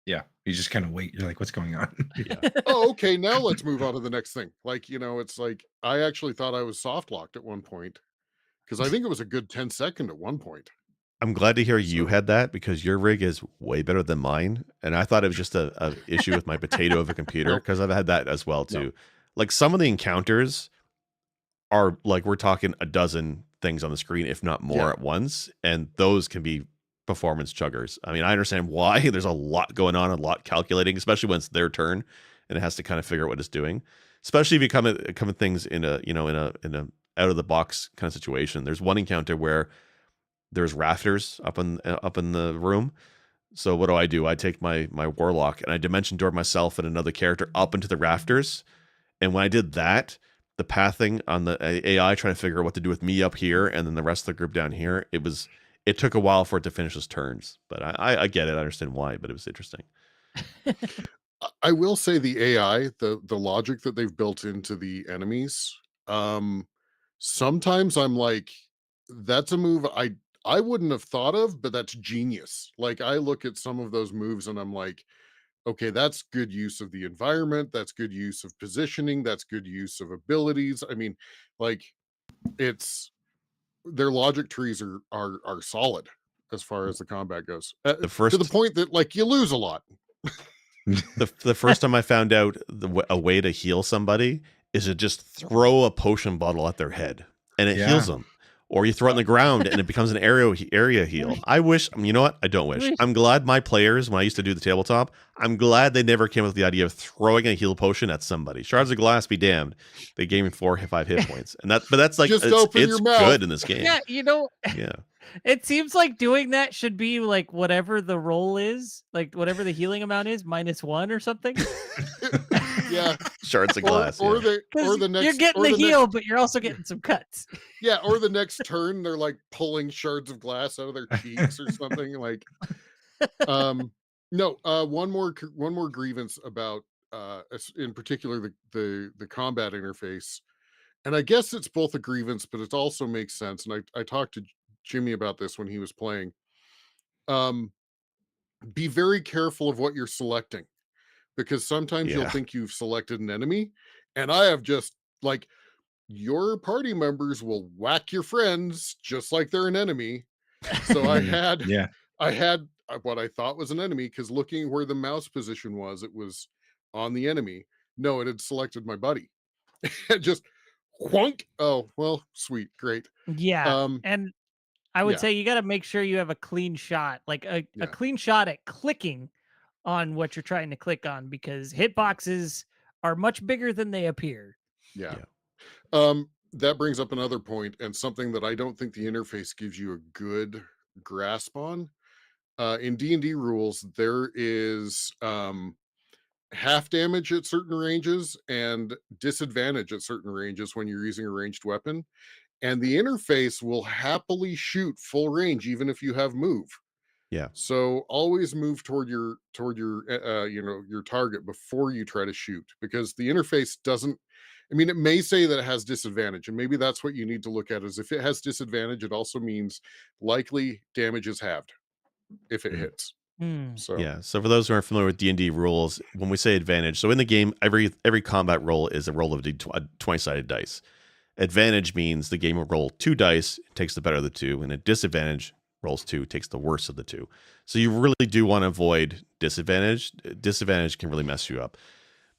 Yeah. You just kind of wait. You're like, what's going on? Yeah. oh okay, now let's move on to the next thing. Like, it's like I actually thought I was soft locked at one point because I think it was a good 10-second at one point. I'm glad to hear you So had that because your rig is way better than mine. And I thought it was just a issue with my potato of a computer Nope. because I've had that as well too. No. Like some of the encounters are like we're talking a dozen things on the screen, if not more Yeah. at once. And those can be performance chuggers. I mean, I understand why there's a lot going on, a lot calculating, especially when it's their turn and it has to kind of figure out what it's doing. Especially if you come at things in a out of the box kind of situation. There's one encounter where there's rafters up in the room. So what do? I take my warlock and I dimension door myself and another character up into the rafters. And when I did that, the pathing on the AI trying to figure out what to do with me up here and then the rest of the group down here, it took a while for it to finish its turns. But I get it. I understand why, but it was interesting. I will say the AI, the logic that they've built into the enemies, sometimes I'm like, that's a move I wouldn't have thought of, but that's genius. Like I look at some of those moves and I'm like, okay, that's good use of the environment, that's good use of positioning, that's good use of abilities. I mean, like it's their logic trees are solid as far as the combat goes. The To the first point that like you lose a lot. the first time I found out a way to heal somebody is to just throw a potion bottle at their head and it heals them. Or you throw it on the ground and it becomes an area heal. I wish, you know what? I don't wish. I'm glad my players, when I used to do the tabletop, I'm glad they never came up with the idea of throwing a heal potion at somebody. Shards of glass be damned. They gave me 4 or 5 hit points. But that's like, Just open it's your mouth. good in this game. Yeah, Yeah. it seems like doing that should be like whatever the roll is, like whatever the healing amount is, -1 or something. Yeah. Shards of glass. Or yeah. the next You're getting or the the heal, but you're also getting some cuts. Yeah, or the next turn they're like pulling shards of glass out of their cheeks or something like no, one more grievance about in particular the combat interface. And I guess it's both a grievance, but it also makes sense. And I talked to Jimmy about this when he was playing. Be very careful of what you're selecting because sometimes you'll Yeah. think you've selected an enemy. And I have just like your party members will whack your friends just like they're an enemy. So I had Yeah. what I thought was an enemy because looking where the mouse position was, it was on the enemy. No, it had selected my buddy. It just whunk. Oh, well, sweet, great. Yeah, and I would Yeah. say you got to make sure you have a clean shot, like a Yeah. clean shot at clicking on what you're trying to click on, because hitboxes are much bigger than they appear. Yeah. Yeah. That brings up another point and something that I don't think the interface gives you a good grasp on. In D&D rules, there is half damage at certain ranges and disadvantage at certain ranges when you're using a ranged weapon. And the interface will happily shoot full range even if you have move. Yeah. So always move toward your your target before you try to shoot, because the interface doesn't. I mean, it may say that it has disadvantage, and maybe that's what you need to look at. Is if it has disadvantage, it also means likely damage is halved if it Mhm. hits. Hmm. So Yeah. So for those who aren't familiar with D&D rules, when we say advantage, so in the game, every combat roll is a roll of a 20-sided dice. Advantage means the game will roll 2 dice, takes the better of the 2, and a disadvantage rolls 2, takes the worst of the 2. So you really do want to avoid disadvantage. Disadvantage can really mess you up.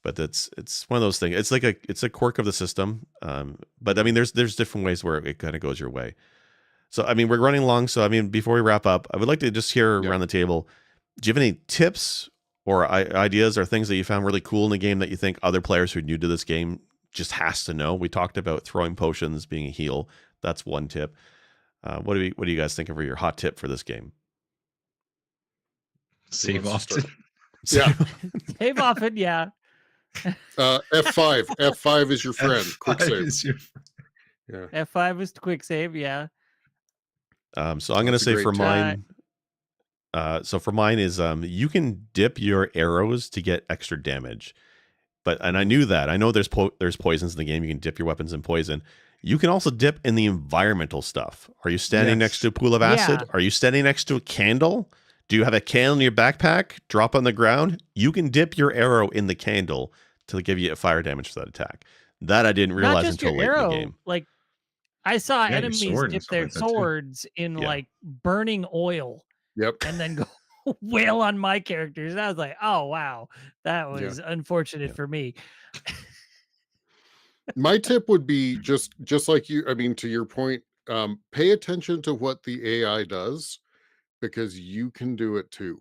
But it's one of those things. It's a quirk of the system. But I mean, there's different ways where it kind of goes your way. So I mean, we're running long. So I mean, before we wrap up, I would like to just hear yeah. around the table. Do you have any tips or ideas or things that you found really cool in the game that you think other players who are new to this game just has to know? We talked about throwing potions, being a heal. That's one tip. What do you guys think of your hot tip for this game? Save wants to often. start? Yeah. Save often, yeah. F5. F5 is your friend. Quick F5 save. is your Yeah. F5 is quick save, yeah. So I'm going to That's a say great for tip. mine. So for mine is you can dip your arrows to get extra damage. And I knew that. I know there's poisons in the game. You can dip your weapons in poison. You can also dip in the environmental stuff. Are you standing next to a pool of acid? Yeah. Are you standing next to a candle? Do you have a candle in your backpack? Drop on the ground? You can dip your arrow in the candle to give you a fire damage for that attack. That I didn't Not realize just your until late in the arrow. game. Like I saw Yeah, your enemies sword and dip stuff their like that too. swords in Yeah. like burning oil Yep. and then go wail on my characters. And I was like, oh wow, that Yeah. was unfortunate Yeah. for me. My tip would be just like you. I mean, to your point, pay attention to what the AI does, because you can do it too.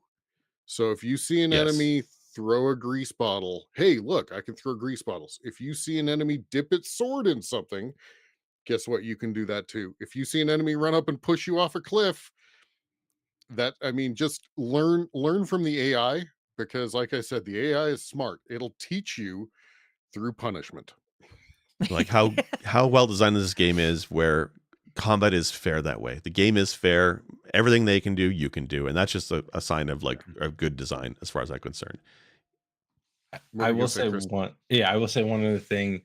So if you see an Yes. enemy throw a grease bottle, hey, look, I can throw grease bottles. If you see an enemy dip its sword in something, guess what? You can do that too. If you see an enemy run up and push you off a cliff, I mean, just learn from the AI, because like I said, the AI is smart. It'll teach you through punishment. Like how well designed this game is, where combat is fair that way. The game is fair. Everything they can do, you can do, and that's just a sign of like a good design, as far as I'm concerned. What I were you will gonna say, say Chris? I will say one other thing.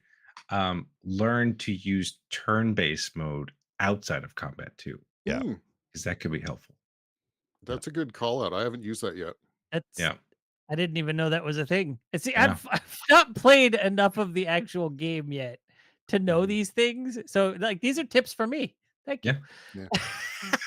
Learn to use turn-based mode outside of combat too, Yeah. because that could be helpful. That's a good call out. I haven't used that yet. That's Yeah. I didn't even know that was a thing. And see, Yeah. I've not played enough of the actual game yet to know these things. So like these are tips for me. Thank you. Yeah.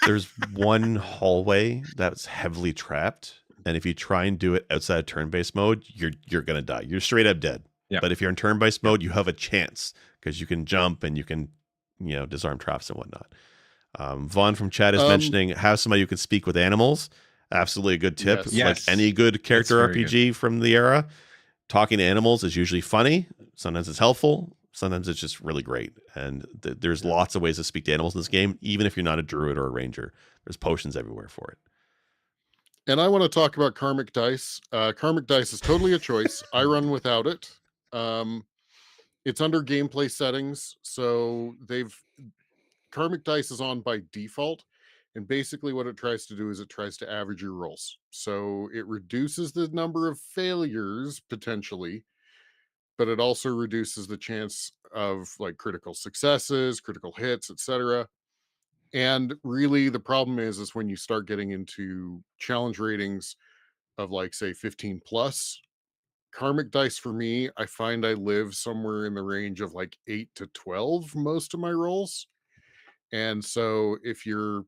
There's one hallway that's heavily trapped, and if you try and do it outside of turn-based mode, you're gonna die. You're straight up dead. Yeah. But if you're in turn-based mode, you have a chance, because you can jump and you can disarm traps and whatnot. Vaughn from chat is mentioning have somebody who can speak with animals. Absolutely a good tip. Yes. Like Yes. any good character very RPG from the era, talking to animals is usually funny. Sometimes it's helpful. Sometimes it's just really great. And there's lots of ways to speak to animals in this game, even if you're not a druid or a ranger. There's potions everywhere for it. And I want to talk about karmic dice. Karmic dice is totally a choice. I run without it. It's under gameplay settings, so karmic dice is on by default, and basically what it tries to do is it tries to average your rolls. So it reduces the number of failures potentially, but it also reduces the chance of like critical successes, critical hits, etc. And really the problem is when you start getting into challenge ratings of like say 15 plus, karmic dice for me, I find I live somewhere in the range of like 8 to 12 most of my rolls. And so if you're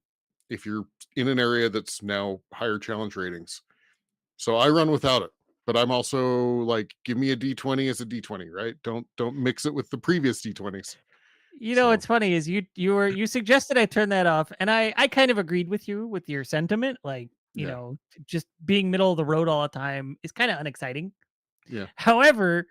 in an area that's now higher challenge ratings, so I run without it. But I'm also like, give me a D20 as a D20, right? Don't mix it with the previous D20s. You know, So- what's funny is you suggested I turn that off, and I kind of agreed with you with your sentiment. Like, you Yeah. know, just being middle of the road all the time is kind of unexciting. Yeah. However,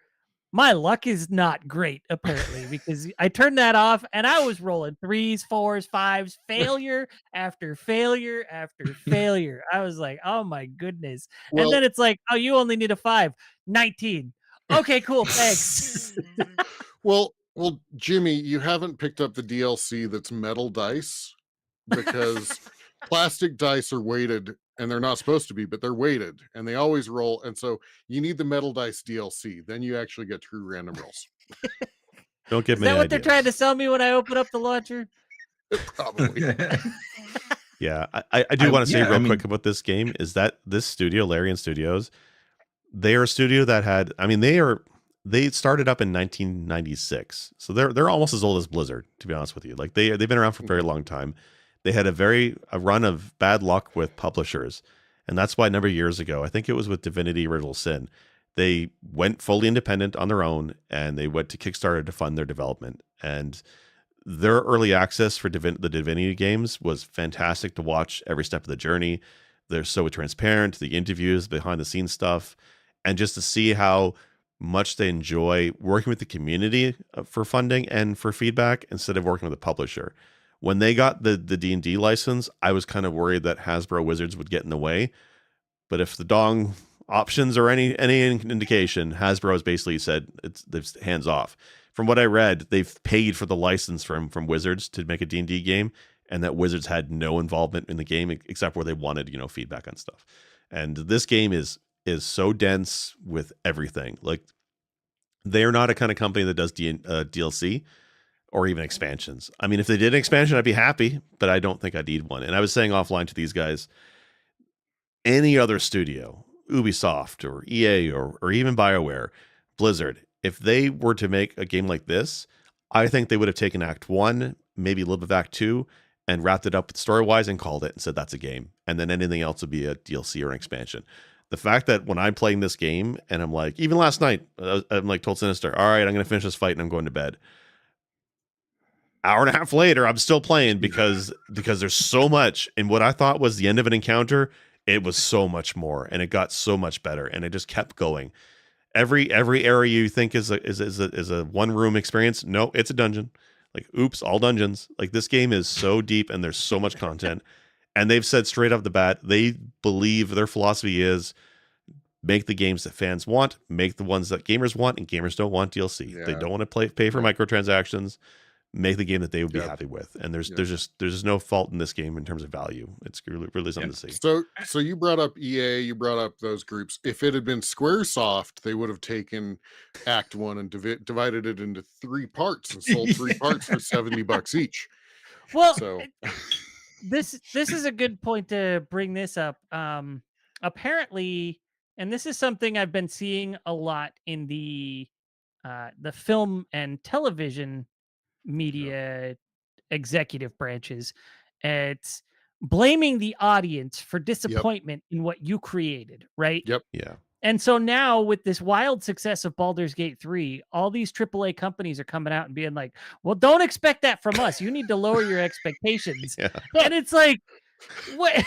my luck is not great, apparently, because I turned that off and I was rolling 3s, 4s, 5s, failure after failure after failure. I was like, oh my goodness. And Well, then it's like, oh, you only need a 5. 19. Okay, cool. Thanks. well, Jimmy, you haven't picked up the DLC that's metal dice, because plastic dice are weighted, and they're not supposed to be, but they're weighted and they always roll. And so you need the metal dice DLC. Then you actually get true random rolls. Don't give Is me that any what they're trying to ideas. sell me when I open up the launcher? Probably. Yeah, I do want to say yeah, real I mean- quick about this game is that this studio, Larian Studios, they are a studio that had, I mean, they started up in 1996, so they're almost as old as Blizzard, to be honest with you. Like they've been around for a very long time. They had a run of bad luck with publishers, and that's why a number of years ago, I think it was with Divinity: Original Sin, they went fully independent on their own, and they went to Kickstarter to fund their development. And their early access for the Divinity games was fantastic to watch every step of the journey. They're so transparent, the interviews, behind the scenes stuff, and just to see how much they enjoy working with the community for funding and for feedback instead of working with a publisher. When they got the D&D license, I was kind of worried that Hasbro Wizards would get in the way. But if the dong options are any indication, Hasbro has basically said it's hands off. From what I read, they've paid for the license from Wizards to make a D&D game, and that Wizards had no involvement in the game except where they wanted, feedback on stuff. And this game is so dense with everything. Like, they're not a kind of company that does DLC or even expansions. I mean, if they did an expansion, I'd be happy, but I don't think I need one. And I was saying offline to these guys, any other studio, Ubisoft or EA or even BioWare, Blizzard, if they were to make a game like this, I think they would have taken Act 1, maybe a little bit of Act 2, and wrapped it up story-wise and called it and said that's a game. And then anything else would be a DLC or an expansion. The fact that when I'm playing this game and I'm like, even last night, I'm like told Sinister, all right, I'm going to finish this fight and I'm going to bed. Hour and a half later, I'm still playing because there's so much. And what I thought was the end of an encounter, it was so much more, and it got so much better, and it just kept going. Every area you think is a one room experience, no, it's a dungeon. Like, oops, all dungeons. Like, this game is so deep, and there's so much content. And they've said straight off the bat, they believe their philosophy is make the games that fans want, make the ones that gamers want, and gamers don't want DLC. Yeah. They don't want to pay for microtransactions. Make the game that they would be Yep. happy with. And there's just no fault in this game in terms of value. It's really something to see. So you brought up EA, you brought up those groups. If it had been Squaresoft, they would have taken Act 1 and divided it into 3 parts and sold 3 parts for $70 each. Well, So this is a good point to bring this up. Apparently, and this is something I've been seeing a lot in the film and television media executive branches. It's blaming the audience for disappointment in what you created, right? Yep. Yeah. And so now with this wild success of Baldur's Gate 3, all these AAA companies are coming out and being like, well, don't expect that from us. You need to lower your expectations. Yeah. And it's like, what?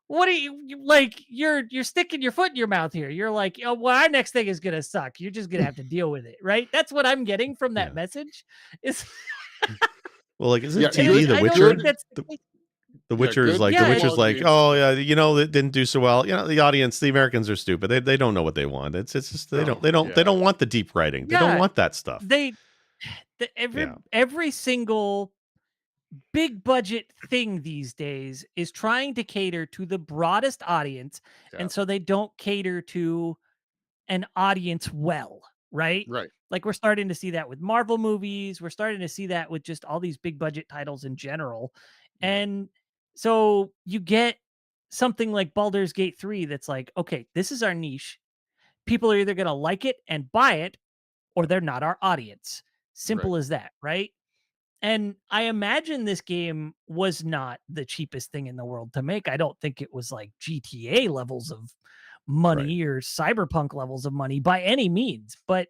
What are you like? You're sticking your foot in your mouth here. You're like, oh, well, our next thing is gonna suck. You're just gonna have to deal with it, right? That's what I'm getting from that Yeah. message. Is Well, like, isn't Yeah, TV I The don't Witcher? think that's the case. The Witcher's good like, Yeah, The Witcher's like, quality. oh yeah, it didn't do so well. The audience, the Americans are stupid. They don't know what they want. It's just they Oh, don't want the deep writing. They don't Yeah. want that stuff. Every single big budget thing these days is trying to cater to the broadest audience, Yeah. and so they don't cater to an audience well, right? Right. Like, we're starting to see that with Marvel movies. We're starting to see that with just all these big budget titles in general. Yeah. And so you get something like Baldur's Gate 3 that's like, okay, this is our niche. People are either going to like it and buy it, or they're not our audience. Simple as that, right? And I imagine this game was not the cheapest thing in the world to make. I don't think it was like GTA levels of money or cyberpunk levels of money by any means, but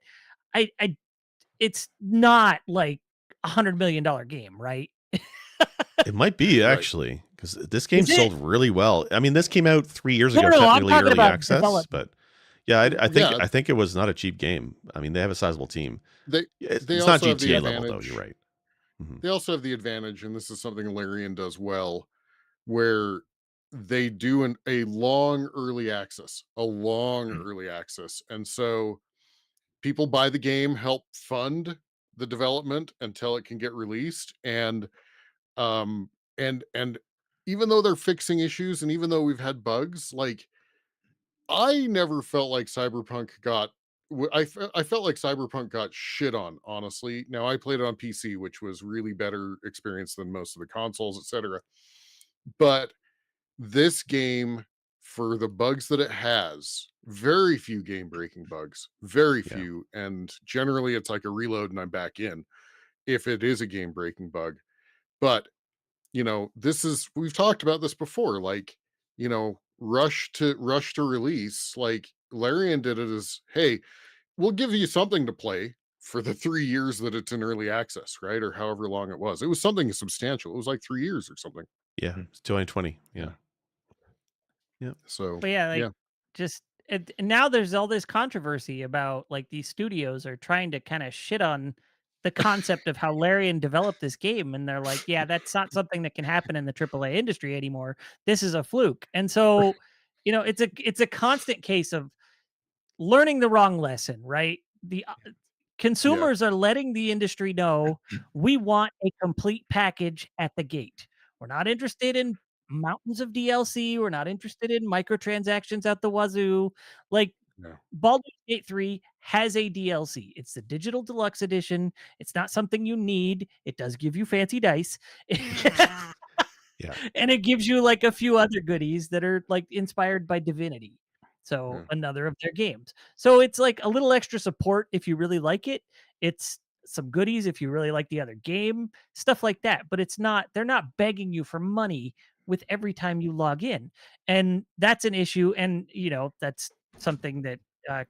it's not like $100 million game, right? It might be Right. actually, because this game Is it? sold really well. I mean, this came out 3 years ago, No, I'm technically talking early about access, development. but Yeah, Yeah, I think it was not a cheap game. I mean, they have a sizable team. they they It's not also have the GTA level though. You're advantage. right. Mhm. They also have the advantage, and this is something Larian does well, where they do a long early access, Mm. and so people buy the game, help fund the development until it can get released, um and even though they're fixing issues, and even though we've had bugs, like I never felt like Cyberpunk got. I felt like Cyberpunk got shit on. Honestly, now I played it on PC, which was really better experience than most of the consoles, etc. But this game, for the bugs that it has, very few game breaking bugs, very Yeah. few, and generally it's like a reload and I'm back in if it is a game breaking bug. But this is we've talked about this before, like, rush to release, like Larian did it as, hey, we'll give you something to play for the 3 years that it's in early access, right? Or however long it was. It was something substantial. It was like 3 years or something. Yeah. Mhm. It's 2020. Yeah. Yeah. Yeah. So But yeah, like yeah. just and now there's all this controversy about like these studios are trying to kind of shit on the concept of how Larian developed this game, and they're like, yeah, that's not something that can happen in the AAA industry anymore. This is a fluke. And so, it's a constant case of learning the wrong lesson, right? The Yeah. consumers are letting the industry know we want a complete package at the gate. We're not interested in mountains of DLC. We're not interested in microtransactions at the wazoo. Like Yeah. Baldur's Gate 3 has a DLC. It's the digital deluxe edition. It's not something you need. It does give you fancy dice. Yeah. And it gives you like a few other goodies that are like inspired by Divinity. So Yeah. another of their games. So it's like a little extra support if you really like it. It's some goodies if you really like the other game, stuff like that. But they're not begging you for money with every time you log in. And that's an issue. And, that's something that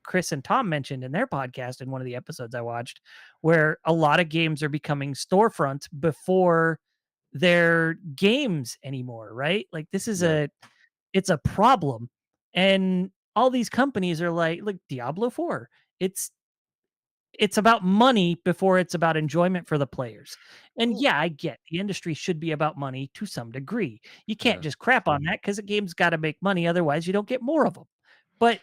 Chris and Tom mentioned in their podcast in one of the episodes I watched, where a lot of games are becoming storefront before their games anymore, right? Like this is Yeah. it's a problem. And all these companies are like Diablo 4. It's about money before it's about enjoyment for the players. And Well, yeah, I get the industry should be about money to some degree. You can't yeah. just crap on that because a game's got to make money, otherwise you don't get more of them. But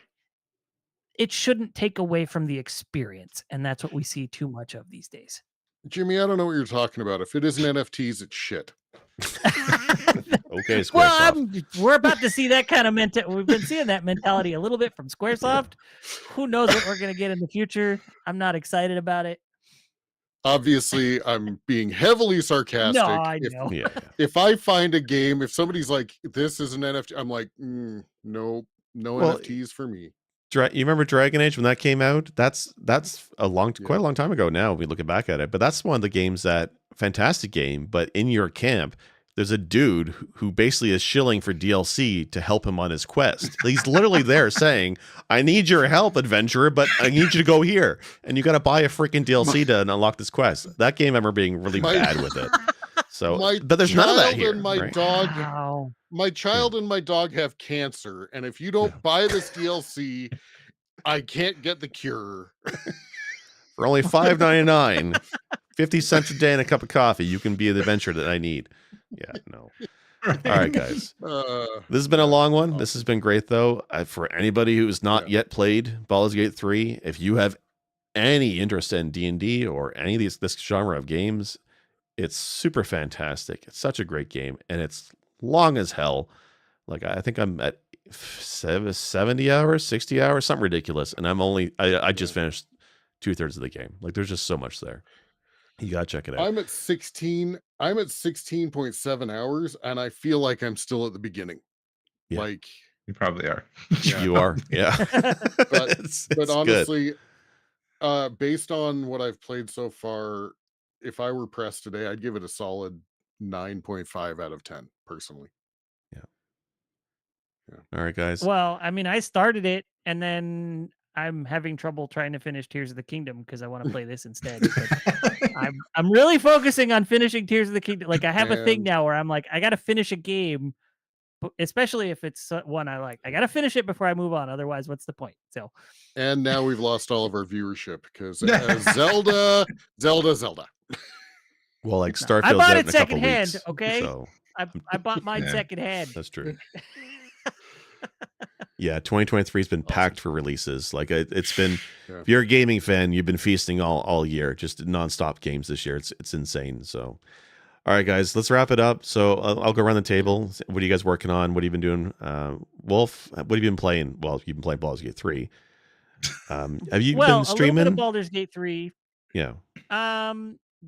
it shouldn't take away from the experience, and that's what we see too much of these days. Jimmy, I don't know what you're talking about. If it isn't NFTs, it's shit. Okay, Well, Squaresoft. we're about to see that kind of mentality. We've been seeing that mentality a little bit from Squaresoft. Who knows what we're going to get in the future? I'm not excited about it. Obviously, I'm being heavily No, sarcastic. I If know. Yeah. if I find a game, if somebody's like, this is an NFT, I'm like, nope, no Well, NFTs for me. You remember Dragon Age when that came out? That's Yeah. quite a long time ago now. If we look back at it, but that's one of the games that fantastic game. But in your camp, there's a dude who basically is shilling for DLC to help him on his quest. He's literally there saying, "I need your help, adventurer, but I need you to go here, and you got to buy a freaking DLC to unlock this quest." That game, I remember being really My- bad with it. So, My but there's none of that child here. and my right? dog, Wow. my child and my dog have cancer, and if you don't buy this DLC, I can't get the cure. For only $5.99, 50 cents a day and a cup of coffee, you can be the adventure that I need. Yeah, no. All right, guys. This has been a long one. This has been great, though. For anybody who's not yet played Baldur's Gate 3, if you have any interest in D&D or any of this genre of games, it's super fantastic. It's such a great game, and it's long as hell. Like, I think I'm at 70 hours, 60 hours, something ridiculous, and I just finished 2/3 of the game. Like, there's just so much there. You gotta check it out. I'm at 16.7 hours, and I feel like I'm still at the beginning. Yeah. Like, You probably are. You are, yeah. But it's but good. honestly, based on what I've played so far, if I were pressed today, I'd give it a solid 9.5 out of 10, personally. All right, guys. Well, I mean, I started it and then I'm having trouble trying to finish Tears of the Kingdom because I want to play this instead. But I'm really focusing on finishing Tears of the Kingdom. Like I have a thing And now where I'm like, I got to finish a game especially if it's one I like. I got to finish it before I move on. Otherwise, what's the point? So, And now we've lost all of our viewership because Zelda. Well, like I Starfield's bought out it in a couple secondhand. weeks. Okay, So I bought mine Yeah. secondhand. that's true. Yeah, 2023 has been packed for releases. Like it's been, if you're a gaming fan, you've been feasting all year, just nonstop games this year. It's insane. So, all right, guys, let's wrap it up. So I'll go around the table. What are you guys working on? What have you been doing? Wolf, what have you been playing? Well, you've been playing Baldur's Gate 3. Have you been A little bit streaming? of Baldur's Gate 3. Yeah.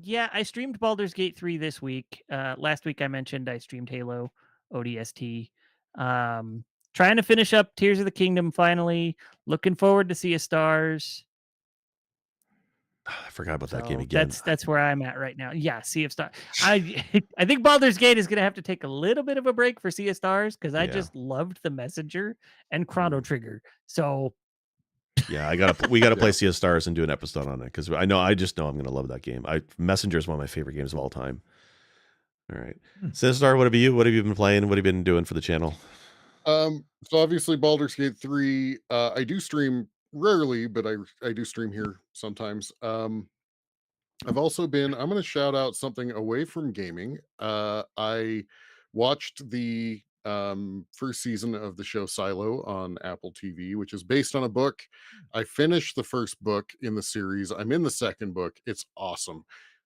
Yeah, I streamed Baldur's Gate 3 this week. Last week I mentioned I streamed Halo ODST. Trying to finish up Tears of the Kingdom finally. Looking forward to Sea of Stars. I forgot about that game again. That's where I'm at right now. Yeah, Sea of Stars. I think Baldur's Gate is gonna have to take a little bit of a break for Sea of Stars because I just loved the Messenger and Chrono Trigger. So yeah, we gotta play Sea of Stars and do an episode on it because I just know I'm gonna love that game. Messenger is one of my favorite games of all time. All right, Sinistar, what have you been playing? What have you been doing for the channel? So obviously Baldur's Gate 3. I do stream rarely, but I do stream here sometimes. I've also been, I'm going to shout out something away from gaming. I watched the first season of the show Silo on Apple TV, which is based on a book. I finished the first book in the series. I'm in the second book. It's awesome.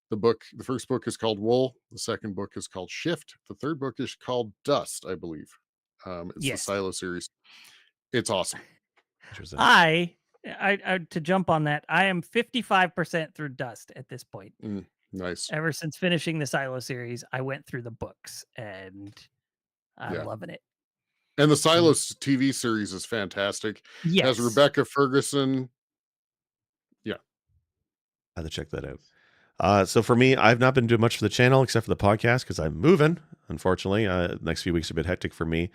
The first book is called Wool. The second book is called Shift. The third book is called Dust, I believe. It's the Silo series. It's awesome. Interesting. I to jump on that, I am 55% through Dust at this point. Nice. Ever since finishing the Silo series, I went through the books and I'm loving it. And the Silo TV series is fantastic. Yes. Has Rebecca Ferguson. Yeah. I have to check that out. So for me, I've not been doing much for the channel except for the podcast because I'm moving. Unfortunately, the next few weeks are a bit hectic for me.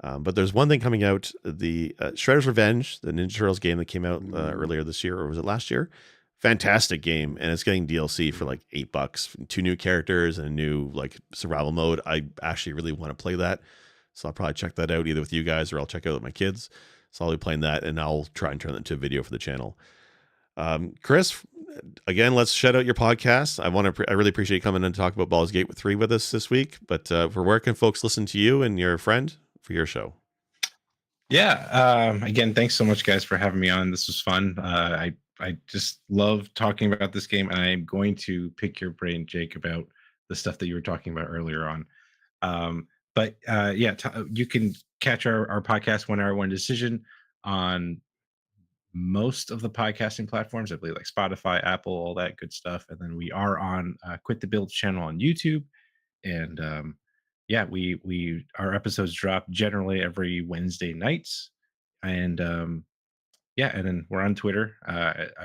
But there's one thing coming out: the Shredder's Revenge, the Ninja Turtles game that came out earlier this year, or was it last year? Fantastic game, and it's getting DLC for like $8, 2 new characters and a new like survival mode. I actually really want to play that, so I'll probably check that out either with you guys or I'll check it out with my kids. So I'll be playing that, and I'll try and turn that into a video for the channel. Chris, again, let's shout out your podcast. I really appreciate you coming in to talk about Baldur's Gate 3 with us this week. But for where can folks listen to you and your friend for your show? Yeah. Again, thanks so much, guys, for having me on. This was fun. I just love talking about this game, and I'm going to pick your brain, Jake, about the stuff that you were talking about earlier on. You can catch our podcast 1 Hour 1 Decision on most of the podcasting platforms, I believe, like Spotify, Apple, all that good stuff. And then we are on Quit the Build channel on YouTube. And our episodes drop generally every Wednesday nights. And and then we're on Twitter. I'll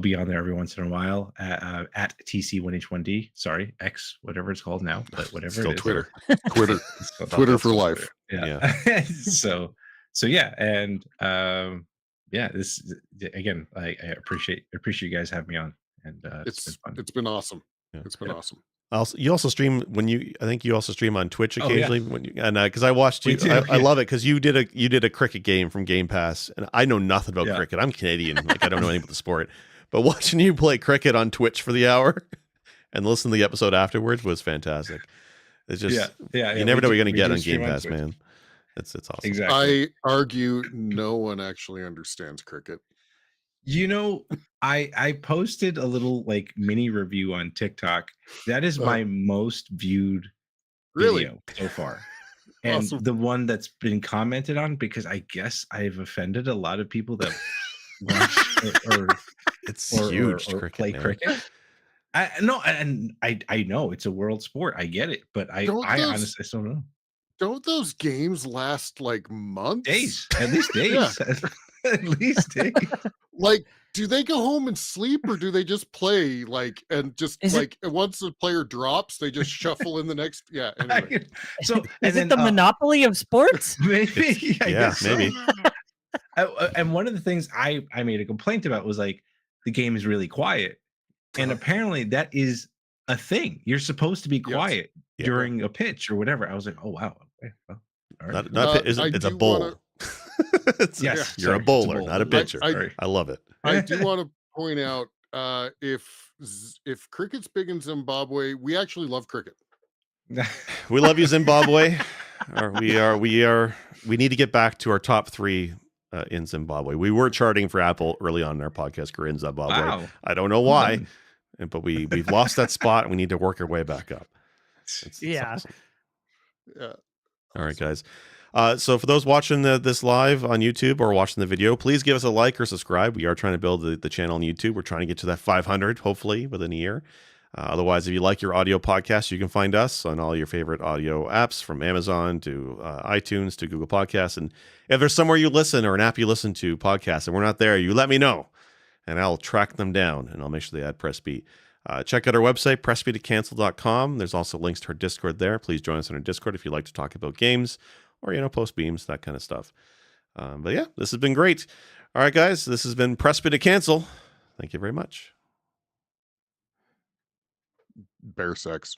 be on there every once in a while at TC1H1D. Sorry, X, whatever it's called now, but whatever. Still it is. Twitter. Twitter for life. Yeah. So yeah, and this again, I appreciate you guys having me on, and it's been fun. It's been awesome. Yeah. It's been awesome. You also stream I think you also stream on Twitch occasionally because I watched you. Do, I love it because you did a cricket game from Game Pass, and I know nothing about cricket. I'm Canadian, like I don't know anything about the sport. But watching you play cricket on Twitch for the hour and listen to the episode afterwards was fantastic. It's just you never know what you're going to get on Game Pass, man. It's awesome. Exactly. I argue no one actually understands cricket. You know, I posted a little like mini review on TikTok. That is my most viewed video so far. And Awesome. The one that's been commented on, because I guess I've offended a lot of people that watch or huge or cricket, play man. cricket. I know it's a world sport. I get it, but I honestly don't know. Don't those games last like months? Days, at least days. At least days. Like, do they go home and sleep, or do they just play once the player drops, they just shuffle in the next? Yeah. Anyway. So is it the Monopoly of sports? Maybe. Maybe. And one of the things I made a complaint about was like the game is really quiet, and apparently that is a thing. You're supposed to be Yes. quiet Yeah. during a pitch or whatever. I was like, oh wow, okay, well, all right. It's a do bowl. wanna- Yes, You're sorry, a it's bowler, bowl. not a pitcher. Sorry. I love it. I do want to point out if cricket's big in Zimbabwe, we actually love cricket. We love you, Zimbabwe. We need to get back to our top 3 in Zimbabwe. We were charting for Apple early on in our podcast career in Zimbabwe. Wow. I don't know why, but we've lost that spot and we need to work our way back up. It's Yeah. awesome. Yeah. All right, guys. So for those watching this live on YouTube or watching the video, please give us a like or subscribe. We are trying to build the channel on YouTube. We're trying to get to that 500, hopefully, within a year. Otherwise, if you like your audio podcast, you can find us on all your favorite audio apps, from Amazon to iTunes to Google Podcasts. And if there's somewhere you listen or an app you listen to podcasts and we're not there, you let me know, and I'll track them down, and I'll make sure they add Press B. Check out our website, pressbtocancel.com. There's also links to our Discord there. Please join us on our Discord if you'd like to talk about games or, post beams, that kind of stuff. But yeah, this has been great. All right, guys, this has been Press B to Cancel. Thank you very much. Bear sex.